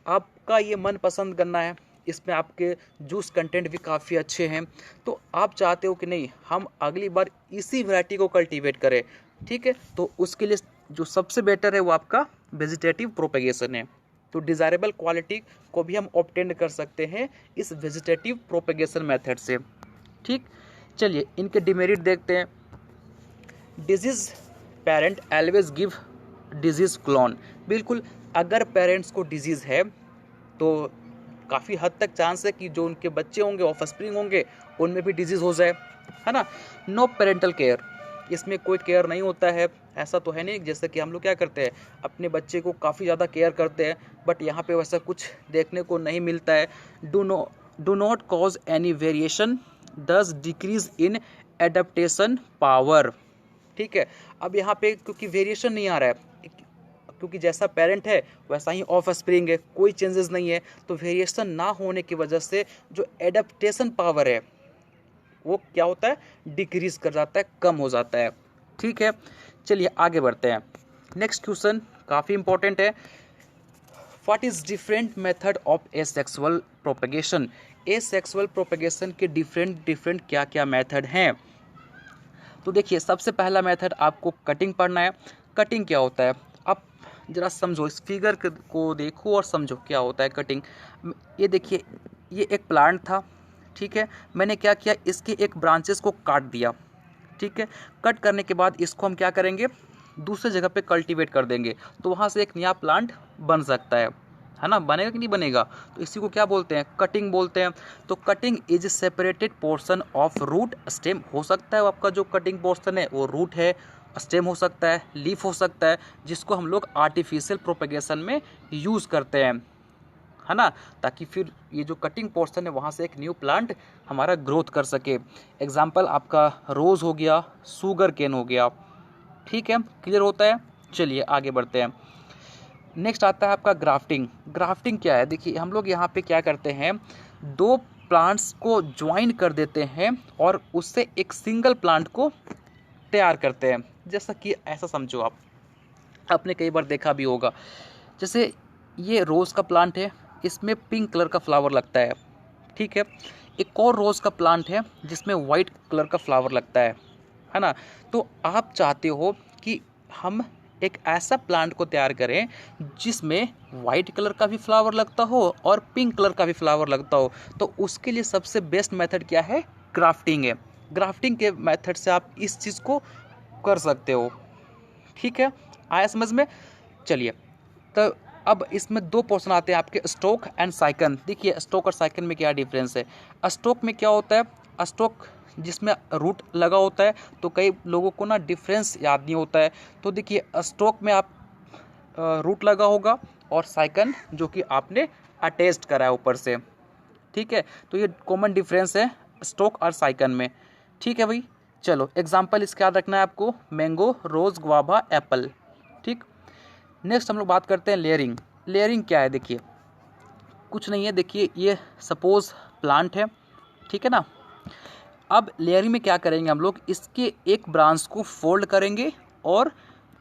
[SPEAKER 1] आपका ये मनपसंद गन्ना है, इसमें आपके जूस कंटेंट भी काफ़ी अच्छे हैं, तो आप चाहते हो कि नहीं हम अगली बार इसी वैरायटी को कल्टीवेट करें, ठीक है, तो उसके लिए जो सबसे बेटर है वो आपका वेजिटेटिव प्रोपेगेशन है। तो डिज़ायरेबल क्वालिटी को भी हम ऑब्टेन कर सकते हैं इस वेजिटेटिव प्रोपेगेशन मेथड से। ठीक, चलिए इनके डिमेरिट देखते हैं। Disease parent always give disease clone, बिल्कुल अगर पेरेंट्स को डिजीज़ है तो काफ़ी हद तक चांस है कि जो उनके बच्चे होंगे ऑफ स्प्रिंग होंगे उनमें भी डिजीज़ हो जाए, है ना। नो पेरेंटल केयर, इसमें कोई केयर नहीं होता है, ऐसा तो है नहीं जैसे कि हम लोग क्या करते हैं अपने बच्चे को काफ़ी ज़्यादा केयर करते हैं, बट यहाँ पे वैसा कुछ देखने को नहीं मिलता है। Do not cause any variation दस डिक्रीज इन एडेप्टेशन पावर, ठीक है। अब यहाँ पे क्योंकि वेरिएशन नहीं आ रहा है, क्योंकि जैसा पेरेंट है वैसा ही ऑफ स्प्रिंग है, कोई चेंजेस नहीं है, तो वेरिएशन ना होने की वजह से जो एडेप्टेशन पावर है वो क्या होता है, डिक्रीज कर जाता है, कम हो जाता है। ठीक है, चलिए आगे बढ़ते हैं। नेक्स्ट क्वेश्चन काफ़ी इंपॉर्टेंट है। What is different method of asexual propagation, asexual propagation के डिफरेंट क्या क्या मेथड हैं। तो देखिए सबसे पहला मेथड आपको कटिंग पढ़ना है। कटिंग क्या होता है, आप जरा समझो, इस फिगर को देखो और समझो क्या होता है कटिंग। ये देखिए ये एक प्लांट था, ठीक है, मैंने क्या किया इसके एक ब्रांचेस को काट दिया, ठीक है। कट करने के बाद इसको हम क्या करेंगे दूसरे जगह पे कल्टीवेट कर देंगे, तो वहाँ से एक नया प्लांट बन सकता है ना, बनेगा कि नहीं बनेगा, तो इसी को क्या बोलते हैं, कटिंग बोलते हैं। तो cutting is separated portion of root stem, हो सकता है वो आपका जो कटिंग पोर्शन है वो रूट है, स्टेम हो सकता है, लीफ हो सकता है, जिसको हम लोग आर्टिफिशियल प्रोपेगेशन में यूज़ करते हैं, है ना, ताकि फिर ये जो कटिंग पोर्शन है वहाँ से एक न्यू प्लांट हमारा ग्रोथ कर सके। एग्जाम्पल आपका रोज़ हो गया, शुगर केन हो गया, ठीक है, क्लियर होता है। चलिए आगे बढ़ते हैं। नेक्स्ट आता है आपका ग्राफ्टिंग। ग्राफ्टिंग क्या है, देखिए हम लोग यहाँ पे क्या करते हैं, दो प्लांट्स को ज्वाइन कर देते हैं और उससे एक सिंगल प्लांट को तैयार करते हैं। जैसा कि ऐसा समझो, आप आपने कई बार देखा भी होगा, जैसे ये रोज़ का प्लांट है, इसमें पिंक कलर का फ्लावर लगता है, ठीक है, एक और रोज़ का प्लांट है जिसमें वाइट कलर का फ्लावर लगता है ना। तो आप चाहते हो कि हम एक ऐसा प्लांट को तैयार करें जिसमें वाइट कलर का भी फ्लावर लगता हो और पिंक कलर का भी फ्लावर लगता हो, तो उसके लिए सबसे बेस्ट मेथड क्या है, ग्राफ्टिंग है। ग्राफ्टिंग के मेथड से आप इस चीज़ को कर सकते हो, ठीक है, आया समझ में। चलिए तो अब इसमें दो पोर्शन आते हैं आपके, स्टोक एंड साइकन। देखिए स्टोक और साइकन में क्या डिफरेंस है। स्टोक में क्या होता है, स्टोक जिसमें रूट लगा होता है, तो कई लोगों को ना डिफरेंस याद नहीं होता है। तो देखिए स्टोक में आप रूट लगा होगा और साइकन जो कि आपने अटैच्ड करा है ऊपर से, ठीक है, तो ये कॉमन डिफरेंस है स्टोक और साइकन में, ठीक है भाई। चलो एग्जाम्पल इसका याद रखना है आपको, मैंगो, रोज़, गुआवा, एप्पल, ठीक। नेक्स्ट हम लोग बात करते हैं लेयरिंग। लेयरिंग क्या है, देखिए कुछ नहीं है, देखिए ये सपोज प्लांट है, ठीक है ना। अब लेयरिंग में क्या करेंगे हम लोग, इसके एक ब्रांच को फोल्ड करेंगे और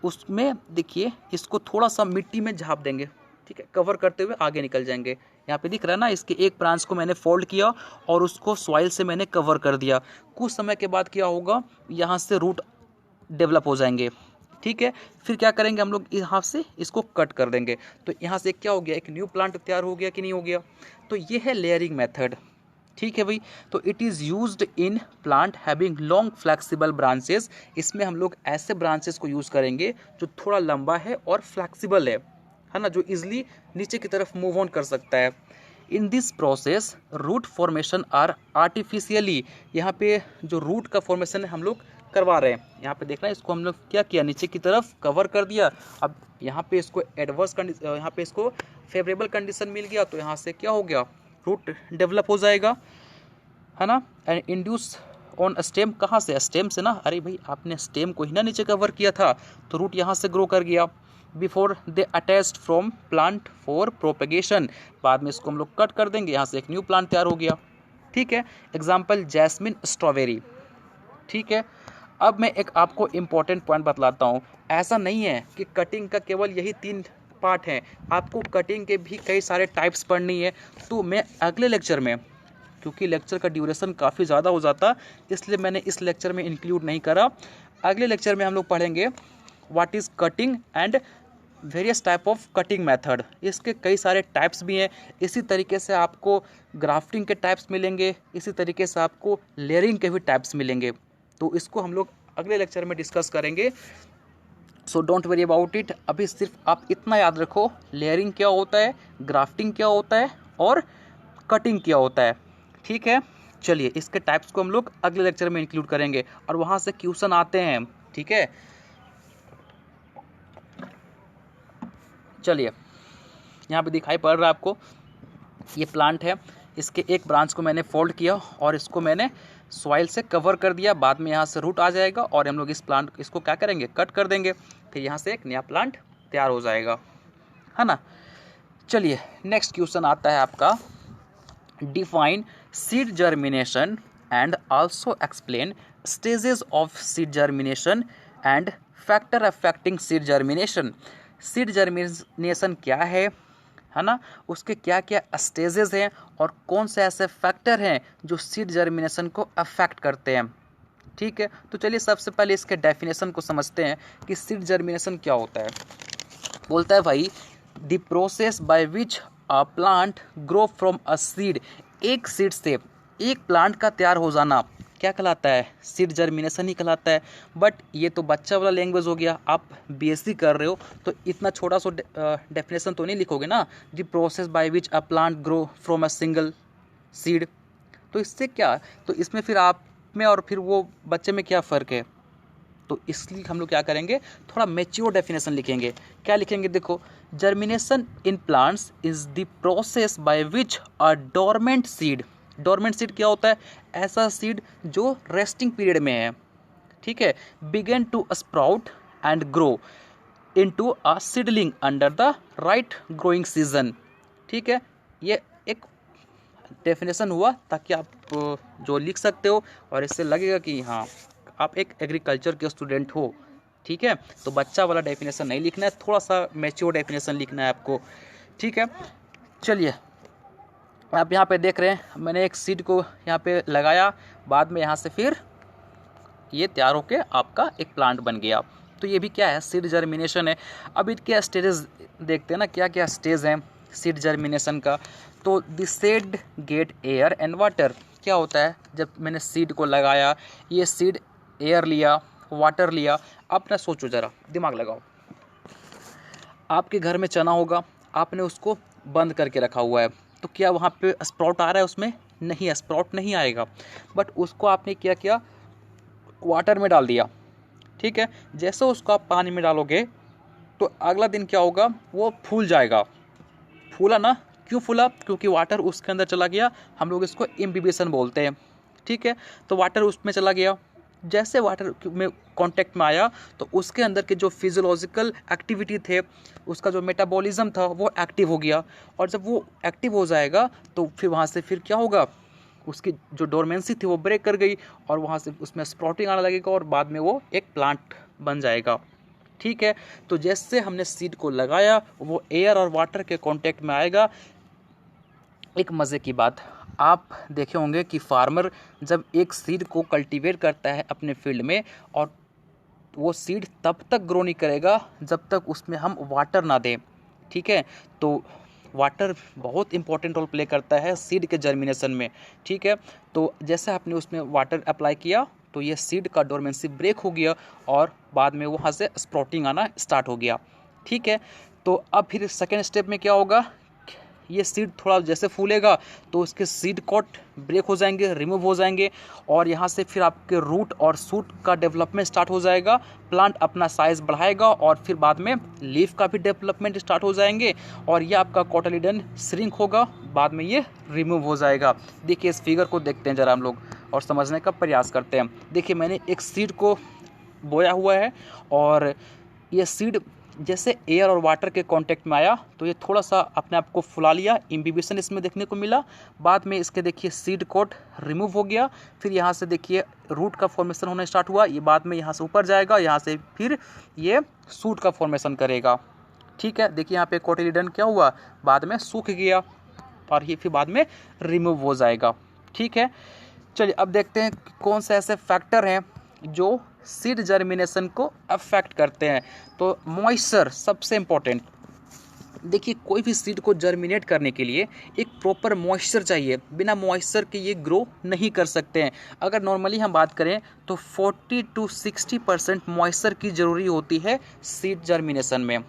[SPEAKER 1] उसमें देखिए इसको थोड़ा सा मिट्टी में झाँप देंगे, ठीक है, कवर करते हुए आगे निकल जाएंगे। यहाँ पे दिख रहा है ना, इसके एक ब्रांच को मैंने फोल्ड किया और उसको सॉइल से मैंने कवर कर दिया। कुछ समय के बाद क्या होगा, यहाँ से रूट डेवलप हो जाएंगे, ठीक है। फिर क्या करेंगे हम लोग, यहाँ से इसको कट कर देंगे, तो यहाँ से क्या हो गया, एक न्यू प्लांट तैयार हो गया कि नहीं हो गया। तो ये है लेयरिंग मेथड, ठीक है भाई। तो it is used in plant having long flexible branches, इसमें हम लोग ऐसे ब्रांचेस को यूज़ करेंगे जो थोड़ा लंबा है और फ्लेक्सिबल है ना, जो इजली नीचे की तरफ मूव ऑन कर सकता है। In this process root formation are artificially, यहाँ पे जो रूट का फॉर्मेशन है हम लोग करवा रहे हैं। यहाँ पे देखना, इसको हम लोग क्या किया, नीचे की तरफ कवर कर दिया। अब यहाँ पे इसको एडवर्स कंडीशन, यहाँ पे इसको फेवरेबल कंडीशन मिल गया, तो यहाँ से क्या हो गया, रूट डेवलप हो जाएगा, है ना। एंड इंड्यूस ऑन स्टेम, कहाँ से, स्टेम से ना। अरे भाई आपने स्टेम को ही ना नीचे कवर किया था, तो रूट यहाँ से ग्रो कर गया। Before they attached from plant for propagation, बाद में इसको हम लोग कट कर देंगे, यहाँ से एक न्यू प्लांट तैयार हो गया। ठीक है, एग्जाम्पल जैस्मिन, स्ट्रॉबेरी। ठीक है, अब मैं एक आपको इम्पॉर्टेंट पॉइंट बतलाता हूँ। ऐसा नहीं है कि कटिंग का केवल यही 3 पार्ट हैं, आपको कटिंग के भी कई सारे टाइप्स पढ़नी है। तो मैं अगले लेक्चर में, क्योंकि लेक्चर का ड्यूरेशन काफ़ी ज़्यादा हो जाता, इसलिए मैंने इस लेक्चर में इंक्लूड नहीं करा। अगले लेक्चर में हम लोग पढ़ेंगे what is cutting and various type of cutting method. इसके कई सारे टाइप्स भी हैं। इसी तरीके से आपको ग्राफ्टिंग के टाइप्स मिलेंगे, इसी तरीके से आपको लेयरिंग के भी टाइप्स मिलेंगे। तो इसको हम लोग अगले लेक्चर में डिस्कस करेंगे। So don't worry about it. अभी सिर्फ आप इतना याद रखो, लेयरिंग क्या होता है, ग्राफ्टिंग क्या होता है और कटिंग क्या होता है। ठीक है, चलिए इसके टाइप्स को हम लोग अगले लेक्चर में इंक्लूड करेंगे और वहाँ से क्वेश्चन आते हैं। ठीक है, चलिए यहाँ पे दिखाई पड़ रहा है आपको, ये प्लांट है, इसके एक ब्रांच को मैंने फोल्ड किया और इसको मैंने सॉइल से कवर कर दिया। बाद में यहाँ से रूट आ जाएगा और हम लोग इस प्लांट इसको क्या करेंगे, कट कर देंगे, फिर यहाँ से एक नया प्लांट तैयार हो जाएगा, है ना। चलिए नेक्स्ट क्वेश्चन आता है आपका, define seed germination and also explain stages of seed germination and factor affecting seed germination. Seed germination क्या है ना, उसके क्या क्या स्टेजेस हैं और कौन से ऐसे फैक्टर हैं जो सीड जर्मिनेशन को अफेक्ट करते हैं। ठीक है, तो चलिए सबसे पहले इसके डेफिनेशन को समझते हैं कि सीड जर्मिनेशन क्या होता है। बोलता है भाई, the process by which a plant grow from a seed, एक सीड से एक प्लांट का तैयार हो जाना क्या कहलाता है, सीड जर्मिनेशन ही कहलाता है। बट ये तो बच्चा वाला लैंग्वेज हो गया, आप बीएससी कर रहे हो तो इतना छोटा सा डेफिनेशन तो नहीं लिखोगे ना, the process by which a plant grow from a single seed. तो इससे क्या, तो इसमें फिर आप में और फिर वो बच्चे में क्या फ़र्क है। तो इसलिए हम लोग क्या करेंगे, थोड़ा मैच्योर डेफिनेशन लिखेंगे। क्या लिखेंगे, देखो, germination in plants is the process by which a dormant seed, dormant seed क्या होता है, ऐसा सीड जो रेस्टिंग पीरियड में है, ठीक है, begin to sprout and grow into a seedling under the right growing season. ठीक है, ये एक डेफिनेशन हुआ ताकि आप जो लिख सकते हो और इससे लगेगा कि हाँ आप एक एग्रीकल्चर के स्टूडेंट हो। ठीक है, तो बच्चा वाला डेफिनेशन नहीं लिखना है, थोड़ा सा मैच्योर डेफिनेशन लिखना है आपको। ठीक है, चलिए आप यहाँ पे देख रहे हैं, मैंने एक सीड को यहाँ पे लगाया, बाद में यहाँ से फिर ये तैयार होके आपका एक प्लांट बन गया। तो ये भी क्या है, सीड जर्मिनेशन है। अब इनके स्टेजेस देखते हैं ना, क्या क्या स्टेज हैं सीड जर्मिनेशन का। तो the seed get air and water, क्या होता है, जब मैंने सीड को लगाया, ये सीड एयर लिया, वाटर लिया। अपना सोचो ज़रा, दिमाग लगाओ, आपके घर में चना होगा, आपने उसको बंद करके रखा हुआ है, तो क्या वहाँ पे स्प्राउट आ रहा है उसमें, नहीं, स्प्राउट नहीं आएगा। बट उसको आपने क्या किया, वाटर में डाल दिया। ठीक है, जैसे उसको आप पानी में डालोगे तो अगला दिन क्या होगा, वो फूल जाएगा। फूला ना, क्यों फूला, क्योंकि वाटर उसके अंदर चला गया, हम लोग इसको इम्बिबिशन बोलते हैं। ठीक है, तो वाटर उसमें चला गया, जैसे वाटर में कांटेक्ट में आया तो उसके अंदर के जो फिजियोलॉजिकल एक्टिविटी थे, उसका जो मेटाबॉलिज्म था वो एक्टिव हो गया। और जब वो एक्टिव हो जाएगा तो फिर वहाँ से फिर क्या होगा, उसकी जो डोरमेंसी थी वो ब्रेक कर गई और वहाँ से उसमें स्प्राउटिंग आने लगेगा और बाद में वो एक प्लांट बन जाएगा। ठीक है, तो जैसे हमने सीड को लगाया वो एयर और वाटर के कांटेक्ट में आएगा। एक मज़े की बात, आप देखे होंगे कि फार्मर जब एक सीड को कल्टीवेट करता है अपने फील्ड में, और वो सीड तब तक ग्रो नहीं करेगा जब तक उसमें हम वाटर ना दें। ठीक है, तो वाटर बहुत इंपॉर्टेंट रोल प्ले करता है सीड के जर्मिनेशन में, ठीक है। तो जैसे आपने उसमें वाटर अप्लाई किया तो ये सीड का डोरमेंसी ब्रेक हो गया और बाद में वहाँ से स्प्राउटिंग आना स्टार्ट हो गया, ठीक है। तो अब फिर सेकेंड स्टेप में क्या होगा, ये सीड थोड़ा जैसे फूलेगा तो उसके सीड कॉट ब्रेक हो जाएंगे, रिमूव हो जाएंगे और यहाँ से फिर आपके रूट और शूट का डेवलपमेंट स्टार्ट हो जाएगा। प्लांट अपना साइज़ बढ़ाएगा और फिर बाद में लीफ का भी डेवलपमेंट स्टार्ट हो जाएंगे और ये आपका कोटिलीडन श्रिंक होगा, बाद में ये रिमूव हो जाएगा। देखिए इस फिगर को देखते हैं ज़रा हम लोग और समझने का प्रयास करते हैं। देखिए मैंने एक सीड को बोया हुआ है और ये सीड जैसे एयर और वाटर के कांटेक्ट में आया तो ये थोड़ा सा अपने आप को फुला लिया, इम्बिबिशन इसमें देखने को मिला। बाद में इसके देखिए सीड कोट रिमूव हो गया, फिर यहाँ से देखिए रूट का फॉर्मेशन होना स्टार्ट हुआ, ये बाद में यहाँ से ऊपर जाएगा, यहाँ से फिर ये सूट का फॉर्मेशन करेगा, ठीक है। देखिए यहाँ पे कोटिलीडन क्या हुआ, बाद में सूख गया और ये फिर बाद में रिमूव हो जाएगा, ठीक है। चलिए अब देखते हैं कौन से ऐसे फैक्टर हैं जो सीड जर्मिनेशन को अफेक्ट करते हैं। तो मॉइस्चर सबसे इम्पोर्टेंट। देखिए कोई भी सीड को जर्मिनेट करने के लिए एक प्रॉपर मॉइस्चर चाहिए, बिना मॉइस्चर के ये ग्रो नहीं कर सकते हैं। अगर नॉर्मली हम बात करें तो 40 to 60% मॉइस्चर की ज़रूरी होती है सीड जर्मिनेशन में,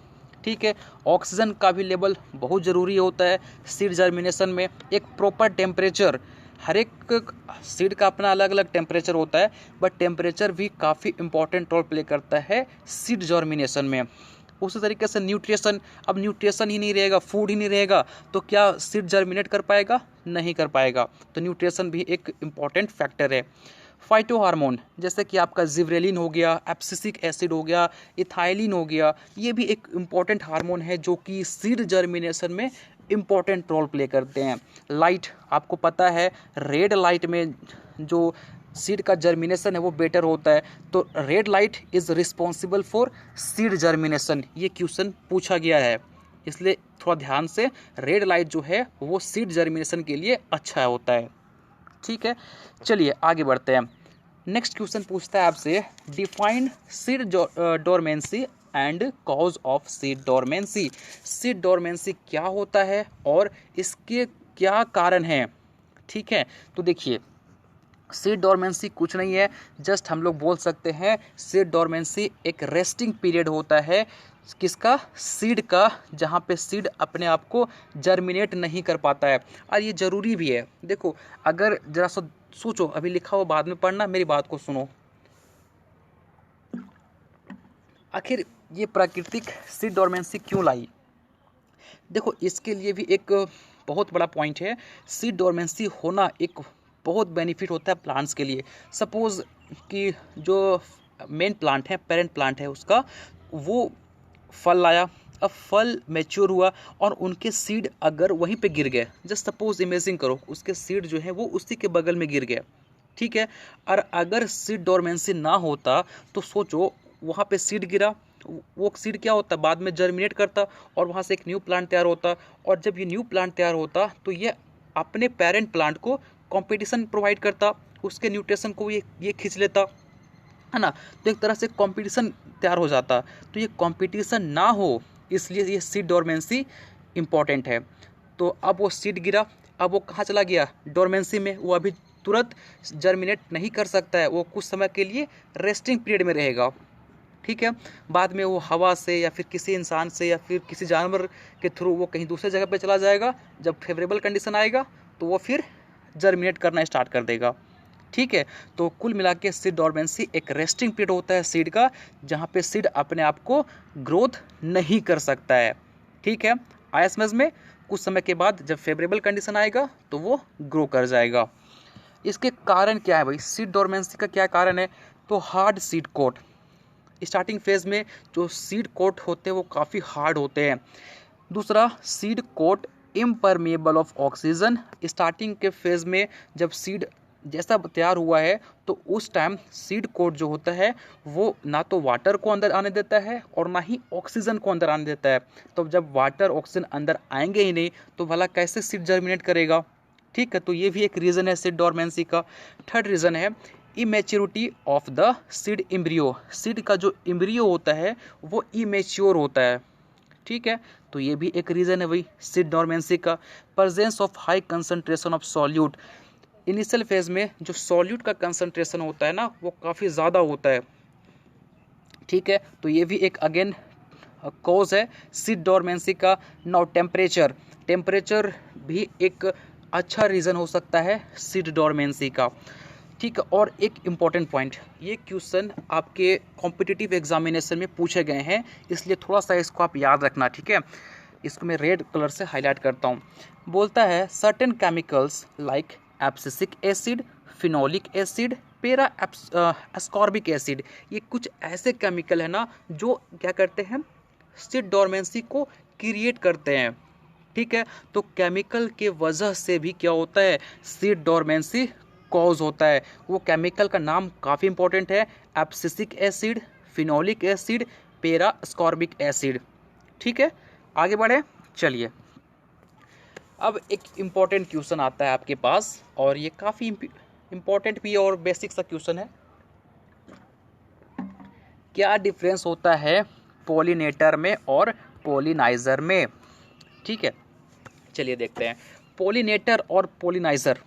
[SPEAKER 1] ठीक है। ऑक्सीजन का भी लेवल बहुत ज़रूरी होता है सीड जर्मिनेशन में। एक प्रॉपर टेम्परेचर, हर एक सीड का अपना अलग अलग टेम्परेचर होता है, बट टेम्परेचर भी काफ़ी इंपॉर्टेंट रोल प्ले करता है सीड जर्मिनेशन में। उसी तरीके से न्यूट्रिशन, अब न्यूट्रिशन ही नहीं रहेगा, फूड ही नहीं रहेगा तो क्या सीड जर्मिनेट कर पाएगा, नहीं कर पाएगा। तो न्यूट्रिशन भी एक इम्पॉर्टेंट फैक्टर है। फाइटो हार्मोन जैसे कि आपका जिब्रेलिन हो गया, एब्सिसिक एसिड हो गया, इथाइलिन हो गया, ये भी एक इम्पॉर्टेंट हार्मोन है जो कि सीड जर्मिनेशन में इम्पॉर्टेंट रोल प्ले करते हैं। लाइट, आपको पता है रेड लाइट में जो सीड का जर्मिनेशन है वो बेटर होता है, तो red light is responsible for seed germination, ये क्वेश्चन पूछा गया है, इसलिए थोड़ा ध्यान से, रेड लाइट जो है वो सीड जर्मिनेशन के लिए अच्छा होता है, ठीक है। चलिए आगे बढ़ते हैं। नेक्स्ट क्वेश्चन पूछता है आपसे, define seed dormancy and cause of seed dormancy. Seed dormancy क्या होता है और इसके क्या कारण हैं, ठीक है। तो देखिए सीड डोरमेंसी कुछ नहीं है, जस्ट हम लोग बोल सकते हैं सीड डोरमेंसी एक रेस्टिंग पीरियड होता है किसका, सीड का, जहाँ पे सीड अपने आप को जर्मिनेट नहीं कर पाता है। और ये ज़रूरी भी है। देखो अगर जरा सा सोचो, अभी लिखा हुआ बाद में पढ़ना, मेरी बात को सुनो। आखिर ये प्राकृतिक सीड डोरमेंसी क्यों लाई, देखो इसके लिए भी एक बहुत बड़ा पॉइंट है। सीड डोरमेंसी होना एक बहुत बेनिफिट होता है प्लांट्स के लिए। सपोज़ कि जो मेन प्लांट है, पेरेंट प्लांट है, उसका वो फल लाया, अब फल मैच्योर हुआ और उनके सीड अगर वहीं पे गिर गए, जस्ट सपोज इमेजिन करो उसके सीड जो है वो उसी के बगल में गिर गया, ठीक है। और अगर सीड डोरमेंसी ना होता तो सोचो वहाँ पे सीड गिरा, वो सीड क्या होता, बाद में जर्मिनेट करता और वहाँ से एक न्यू प्लांट तैयार होता, और जब ये न्यू प्लांट तैयार होता तो ये अपने पेरेंट प्लांट को कंपटीशन प्रोवाइड करता, उसके न्यूट्रिशन को ये खींच लेता, है ना। तो एक तरह से कंपटीशन तैयार हो जाता। तो ये कंपटीशन ना हो इसलिए ये सीड डोरमेंसी इम्पॉर्टेंट है। तो अब वो सीड गिरा, अब वो कहाँ चला गया, डोरमेंसी में, वो अभी तुरंत जर्मिनेट नहीं कर सकता है, वो कुछ समय के लिए रेस्टिंग पीरियड में रहेगा, ठीक है। बाद में वो हवा से या फिर किसी इंसान से या फिर किसी जानवर के थ्रू वो कहीं दूसरे जगह पे चला जाएगा, जब फेवरेबल कंडीशन आएगा तो वो फिर जर्मिनेट करना स्टार्ट कर देगा, ठीक है। तो कुल मिला के सीड डोरमेंसी एक रेस्टिंग पीरियड होता है सीड का, जहाँ पे सीड अपने आप को ग्रोथ नहीं कर सकता है, ठीक है। आया समझ में, कुछ समय के बाद जब फेवरेबल कंडीशन आएगा तो वो ग्रो कर जाएगा। इसके कारण क्या है भाई, सीड डोरमेंसी का क्या कारण है, तो hard seed coat. Starting phase में जो सीड कोट होते हैं वो काफ़ी हार्ड होते हैं। दूसरा, seed coat impermeable of oxygen. Starting के फेज में जब सीड जैसा तैयार हुआ है तो उस टाइम सीड कोट जो होता है वो ना तो वाटर को अंदर आने देता है और ना ही ऑक्सीजन को अंदर आने देता है। तो जब वाटर ऑक्सीजन अंदर आएंगे ही नहीं तो भला कैसे सीड जर्मिनेट करेगा, ठीक है। तो ये भी एक रीज़न है सीड डोरमेंसी का। थर्ड रीज़न है immaturity of the seed embryo. Seed का जो एम्ब्रियो होता है वो इमेच्योर होता है, ठीक है, तो ये भी एक रीज़न है वही सीड डोरमेंसी का। Presence of high concentration of solute, initial phase में जो सॉल्यूट का कंसंट्रेशन होता है ना वो काफ़ी ज़्यादा होता है, ठीक है, तो ये भी एक अगेन कॉज है सीड डोरमेंसी का। नाउ टेम्परेचर, टेम्परेचर भी एक अच्छा रीज़न हो सकता है सीड डोरमेंसी का, ठीक है। और एक इम्पॉर्टेंट पॉइंट, ये क्वेश्चन आपके कॉम्पिटिटिव एग्जामिनेशन में पूछे गए हैं, इसलिए थोड़ा सा इसको आप याद रखना, ठीक है। इसको मैं रेड कलर से हाईलाइट करता हूँ। बोलता है certain chemicals like abscisic acid, phenolic acid, पेरा एस्कॉर्बिक एसिड, ये कुछ ऐसे केमिकल है ना जो क्या करते हैं, सीड डोरमेंसी को क्रिएट करते हैं, ठीक है। तो केमिकल के वजह से भी क्या होता है, सीड डोरमेंसी कॉज होता है। वो केमिकल का नाम काफ़ी इंपॉर्टेंट है, एब्सिसिक एसिड, फिनोलिक एसिड, पेरा एस्कॉर्बिक एसिड, ठीक है। आगे बढ़े, चलिए अब एक इम्पॉर्टेंट क्वेश्चन आता है आपके पास, और ये काफ़ी इम्पॉर्टेंट भी और बेसिक सा क्वेश्चन है। क्या डिफरेंस होता है पोलिनेटर में और पोलिनाइज़र में, ठीक है। चलिए देखते हैं। पोलिनेटर और पोलिनाइज़र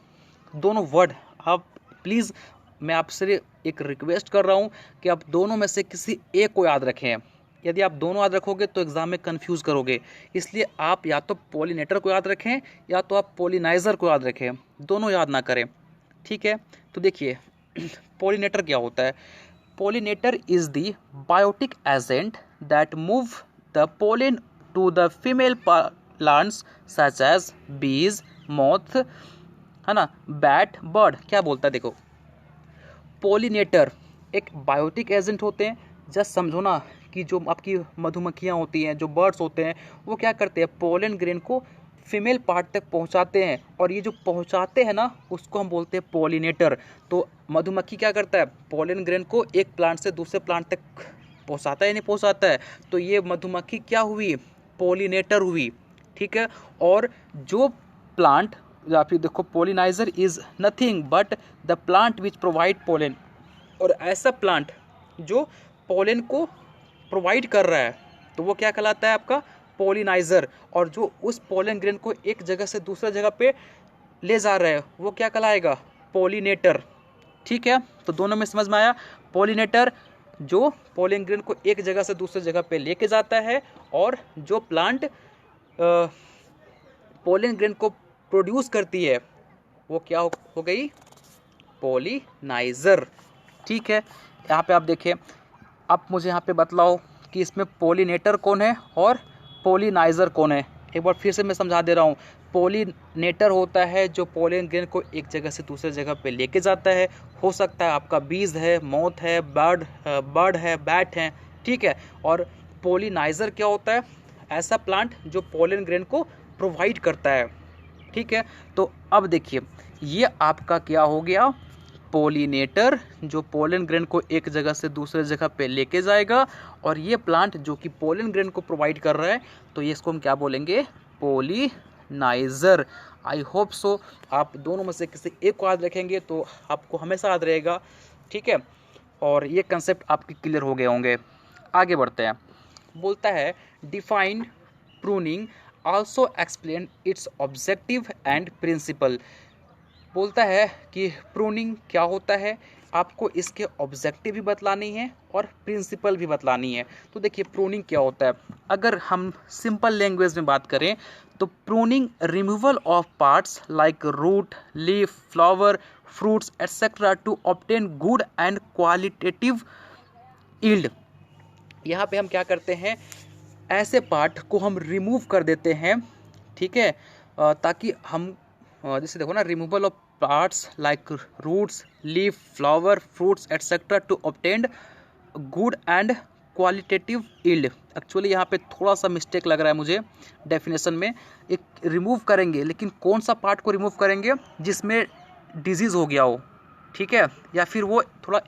[SPEAKER 1] दोनों वर्ड, आप प्लीज़, मैं आपसे एक रिक्वेस्ट कर रहा हूँ कि आप दोनों में से किसी एक को याद रखें। यदि आप दोनों याद रखोगे तो एग्ज़ाम में कंफ्यूज करोगे, इसलिए आप या तो पोलिनेटर को याद रखें या तो आप पोलिनाइज़र को याद रखें, दोनों याद ना करें, ठीक है। तो देखिए पोलिनेटर क्या होता है। Pollinator is the biotic agent that move the pollen to the female plants such as bees, moth, है ना, बैट, बर्ड। क्या बोलता है देखो, पोलिनेटर एक बायोटिक एजेंट होते हैं। जस्ट समझो ना कि जो आपकी मधुमक्खियाँ होती हैं, जो बर्ड्स होते हैं, वो क्या करते हैं, पोलन ग्रेन को फीमेल पार्ट तक पहुंचाते हैं, और ये जो पहुंचाते हैं ना उसको हम बोलते हैं पोलिनेटर। तो मधुमक्खी क्या करता है, पोलन ग्रेन को एक प्लांट से दूसरे प्लांट तक पहुंचाता है, नहीं पहुंचाता है, तो ये मधुमक्खी क्या हुई, पोलिनेटर हुई, ठीक है। और जो प्लांट, या फिर देखो pollinizer is nothing but the plant which provide pollen, और ऐसा प्लांट जो पोलन को प्रोवाइड कर रहा है तो वो क्या कहलाता है आपका, पोलिनाइजर। और जो उस पोलन ग्रेन को एक जगह से दूसरा जगह पे ले जा रहा है वो क्या कहलाएगा, पोलिनेटर, ठीक है। तो दोनों में समझ में आया, पोलिनेटर जो पोलन ग्रेन को एक जगह से दूसरी जगह पे लेके जाता है, और जो प्लांट पोलन ग्रेन को प्रोड्यूस करती है वो क्या हो गई, पोलिनाइजर, ठीक है। यहाँ पे आप देखिए, आप मुझे यहाँ पे बतलाओ कि इसमें पोलिनेटर कौन है और पोलिनाइजर कौन है। एक बार फिर से मैं समझा दे रहा हूँ। पोलिनेटर होता है जो पोलन ग्रेन को एक जगह से दूसरे जगह पे लेके जाता है, हो सकता है आपका बीज है, मॉथ है, बर्ड है, बैट है, ठीक है। और पोलिनाइजर क्या होता है, ऐसा प्लांट जो पोलन ग्रेन को प्रोवाइड करता है, ठीक है। तो अब देखिए ये आपका क्या हो गया, पोलिनेटर जो पोलन ग्रेन को एक जगह से दूसरे जगह पे लेके जाएगा, और ये प्लांट जो कि पोलन ग्रेन को प्रोवाइड कर रहा है, तो ये इसको हम क्या बोलेंगे, पोलिनाइजर। आई होप सो आप दोनों में से किसी एक को याद रखेंगे तो आपको हमेशा याद रहेगा, ठीक है। और ये कंसेप्ट आपके क्लियर हो गए होंगे। आगे बढ़ते हैं। बोलता है define pruning, also explain its objective and principle. बोलता है कि प्रूनिंग क्या होता है, आपको इसके ऑब्जेक्टिव भी बतलानी है और प्रिंसिपल भी बतलानी है। तो देखिए प्रूनिंग क्या होता है, अगर हम सिंपल लैंग्वेज में बात करें तो pruning removal of parts like root, leaf, flower, fruits etcetera to obtain good and qualitative yield. यहाँ पे हम क्या करते हैं, ऐसे पार्ट को हम रिमूव कर देते हैं, ठीक है, ताकि हम जैसे देखो ना, removal of parts like roots, leaf, flower, fruits etcetera to obtain good and qualitative yield. Actually यहाँ पे थोड़ा सा मिस्टेक लग रहा है मुझे डेफिनेशन में। एक रिमूव करेंगे, लेकिन कौन सा पार्ट को रिमूव करेंगे, जिसमें डिजीज़ हो गया हो, ठीक है, या फिर वो थोड़ा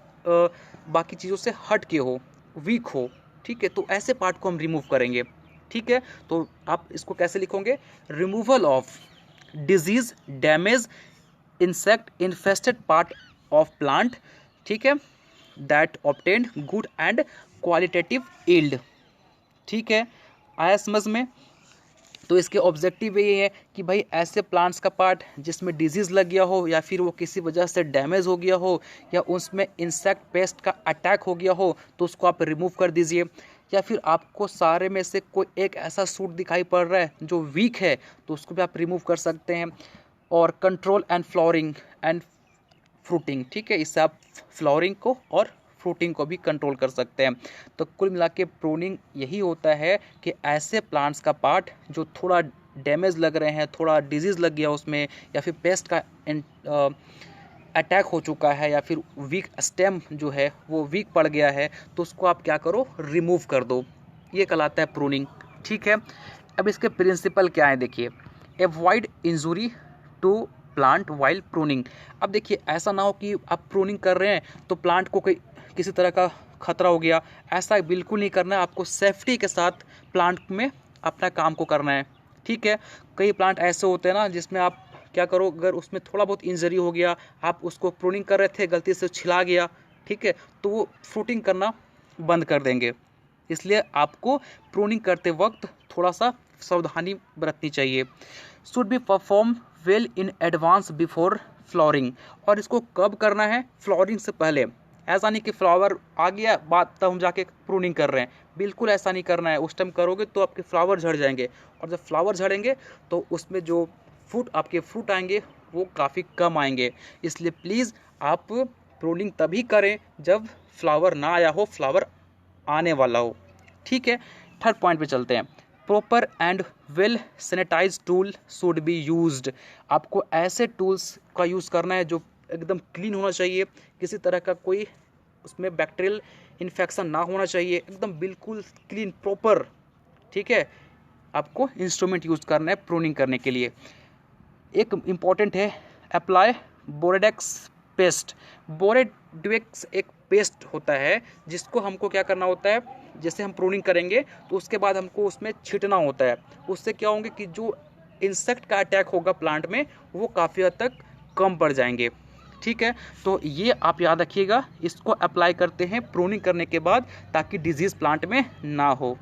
[SPEAKER 1] बाकी चीज़ों से हट के हो, वीक हो, ठीक है, तो ऐसे पार्ट को हम रिमूव करेंगे, ठीक है। तो आप इसको कैसे लिखोगे, removal of disease, damage, insect infested part of plant, ठीक है, that obtained good and qualitative yield, ठीक है। आया समझ में? तो इसके ऑब्जेक्टिव ये है कि भाई ऐसे प्लांट्स का पार्ट जिसमें डिजीज़ लग गया हो या फिर वो किसी वजह से डैमेज हो गया हो या उसमें इंसेक्ट पेस्ट का अटैक हो गया हो तो उसको आप रिमूव कर दीजिए। या फिर आपको सारे में से कोई एक ऐसा सूट दिखाई पड़ रहा है जो वीक है तो उसको भी आप रिमूव कर सकते हैं। और control and flowering and fruiting, ठीक है, इससे आप फ्लावरिंग को और फ्रूटिंग को भी कंट्रोल कर सकते हैं। तो कुल मिला के प्रूनिंग यही होता है कि ऐसे प्लांट्स का पार्ट जो थोड़ा डैमेज लग रहे हैं, थोड़ा डिजीज़ लग गया उसमें या फिर पेस्ट का अटैक हो चुका है या फिर वीक स्टेम जो है वो वीक पड़ गया है तो उसको आप क्या करो, रिमूव कर दो। ये कहलाता है प्रूनिंग, ठीक है। अब इसके प्रिंसिपल क्या है देखिए। Avoid injury to plant while pruning. अब देखिए ऐसा ना हो कि आप प्रूनिंग कर रहे हैं तो प्लांट को कोई किसी तरह का खतरा हो गया, ऐसा बिल्कुल नहीं करना है। आपको सेफ्टी के साथ प्लांट में अपना काम को करना है, ठीक है। कई प्लांट ऐसे होते हैं ना जिसमें आप क्या करो, अगर उसमें थोड़ा बहुत इंजरी हो गया, आप उसको प्रूनिंग कर रहे थे गलती से छिला गया, ठीक है, तो वो फ्रूटिंग करना बंद कर देंगे। इसलिए आपको प्रूनिंग करते वक्त थोड़ा सा सावधानी बरतनी चाहिए। Should be perform well in advance before flowering. और इसको कब करना है, फ्लावरिंग से पहले। ऐसा नहीं कि फ्लावर आ गया बाद तब हम जाके प्रूनिंग कर रहे हैं, बिल्कुल ऐसा नहीं करना है। उस टाइम करोगे तो आपके फ्लावर झड़ जाएंगे और जब फ्लावर झड़ेंगे तो उसमें जो आपके फ्रूट आएंगे वो काफ़ी कम आएंगे। इसलिए प्लीज़ आप प्रूनिंग तभी करें जब फ्लावर ना आया हो, फ्लावर आने वाला हो, ठीक है। थर्ड पॉइंट पे चलते हैं। Proper and well sanitize tool should be used. आपको ऐसे टूल्स का यूज़ करना है जो एकदम क्लीन होना चाहिए, किसी तरह का कोई उसमें बैक्टीरियल इन्फेक्शन ना होना चाहिए, एकदम बिल्कुल क्लीन प्रॉपर, ठीक है। आपको इंस्ट्रूमेंट यूज़ करना है प्रूनिंग करने के लिए। एक इम्पॉर्टेंट है, अप्लाई बोरेडेक्स पेस्ट। बोरेडेक्स एक पेस्ट होता है जिसको हमको क्या करना होता है, जैसे हम प्रूनिंग करेंगे तो उसके बाद हमको उसमें छिटना होता है। उससे क्या होंगे कि जो इंसेक्ट का अटैक होगा प्लांट में वो काफ़ी हद तक कम पड़ जाएंगे, ठीक है। तो ये आप याद रखिएगा, इसको अप्लाई करते हैं प्रूनिंग करने के बाद ताकि डिजीज़ प्लांट में ना हो,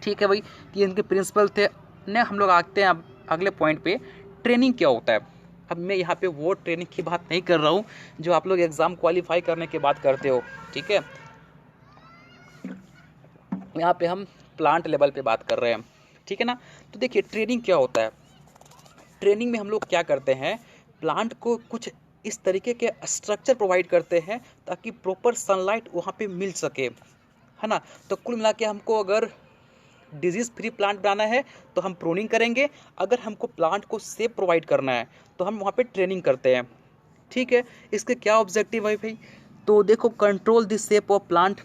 [SPEAKER 1] ठीक है भाई। ये इनके प्रिंसिपल थे। ने हम लोग आते हैं अब अगले पॉइंट पे, ट्रेनिंग क्या होता है। अब मैं यहाँ पे वो ट्रेनिंग की बात नहीं कर रहा हूँ जो आप लोग एग्ज़ाम क्वालिफाई करने के बाद करते हो, ठीक है। यहाँ पे हम प्लांट लेवल पे बात कर रहे हैं, ठीक है ना। तो देखिए ट्रेनिंग क्या होता है। ट्रेनिंग में हम लोग क्या करते हैं, प्लांट को कुछ इस तरीके के स्ट्रक्चर प्रोवाइड करते हैं ताकि प्रॉपर सनलाइट वहाँ पे मिल सके, है ना। तो कुल मिला के हमको अगर डिजीज़ फ्री प्लांट बनाना है तो हम प्रूनिंग करेंगे, अगर हमको प्लांट को सेफ प्रोवाइड करना है तो हम वहाँ पे ट्रेनिंग करते हैं, ठीक है। इसके क्या ऑब्जेक्टिव है भाई, तो देखो control the shape of plant.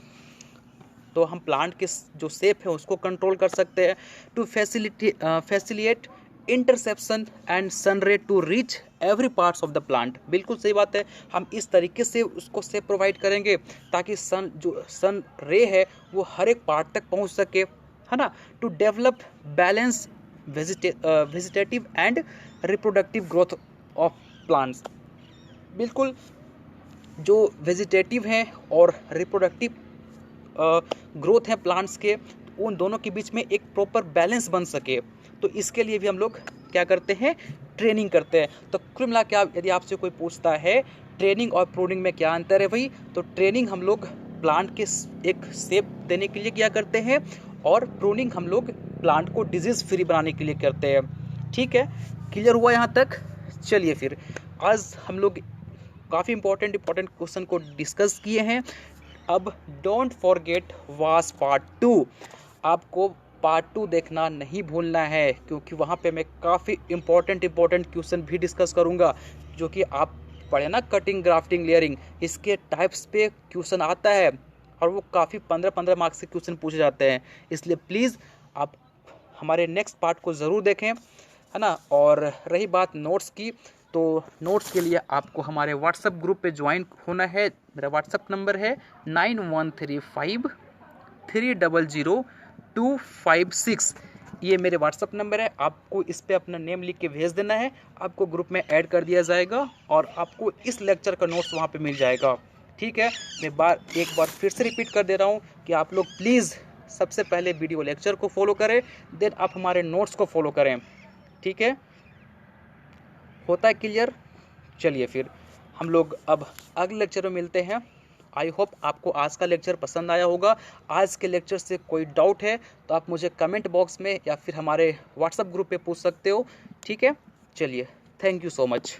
[SPEAKER 1] तो हम प्लांट के जो शेप है उसको कंट्रोल कर सकते हैं। To facilitate interception and sun ray to reach every parts of the plant. बिल्कुल सही बात है, हम इस तरीके से उसको शेप प्रोवाइड करेंगे ताकि सन रे है वो हर एक पार्ट तक पहुंच सके, है ना। To develop balance vegetative and reproductive growth of plants. बिल्कुल जो वेजिटेटिव हैं और रिप्रोडक्टिव ग्रोथ है प्लांट्स के, उन दोनों के बीच में एक प्रॉपर बैलेंस बन सके, तो इसके लिए भी हम लोग क्या करते हैं, ट्रेनिंग करते हैं। तो कुल मिला के यदि आपसे कोई पूछता है ट्रेनिंग और प्रूनिंग में क्या अंतर है भाई, तो ट्रेनिंग हम लोग प्लांट के एक शेप देने के लिए क्या करते हैं और प्रूनिंग हम लोग प्लांट को डिजीज़ फ्री बनाने के लिए करते हैं, ठीक है। क्लियर हुआ यहाँ तक। चलिए फिर आज हम लोग काफ़ी इंपॉर्टेंट क्वेश्चन को डिस्कस किए हैं। अब डोंट फॉरगेट वास पार्ट 2। आपको पार्ट 2 देखना नहीं भूलना है क्योंकि वहाँ पे मैं काफ़ी इंपॉर्टेंट क्वेश्चन भी डिस्कस करूँगा जो कि आप पढ़े ना, कटिंग, ग्राफ्टिंग, लेयरिंग, इसके टाइप्स पे क्वेश्चन आता है और वो काफ़ी 15-15 मार्क्स के क्वेश्चन पूछे जाते हैं। इसलिए प्लीज़ आप हमारे नेक्स्ट पार्ट को ज़रूर देखें, है ना। और रही बात नोट्स की, तो नोट्स के लिए आपको हमारे व्हाट्सएप ग्रुप पे ज्वाइन होना है। मेरा व्हाट्सएप नंबर है 9135300256। ये मेरे व्हाट्सएप नंबर है, आपको इस पे अपना नेम लिख के भेज देना है, आपको ग्रुप में ऐड कर दिया जाएगा और आपको इस लेक्चर का नोट्स वहाँ पे मिल जाएगा, ठीक है। मैं एक बार फिर से रिपीट कर दे रहा हूँ कि आप लोग प्लीज़ सबसे पहले वीडियो लेक्चर को फॉलो करें, देन आप हमारे नोट्स को फॉलो करें। ठीक है, होता है क्लियर? चलिए फिर हम लोग अब अगले लेक्चर में मिलते हैं। आई होप आपको आज का लेक्चर पसंद आया होगा। आज के लेक्चर से कोई डाउट है तो आप मुझे कमेंट बॉक्स में या फिर हमारे व्हाट्सएप ग्रुप पे पूछ सकते हो। ठीक है, चलिए, थैंक यू सो मच।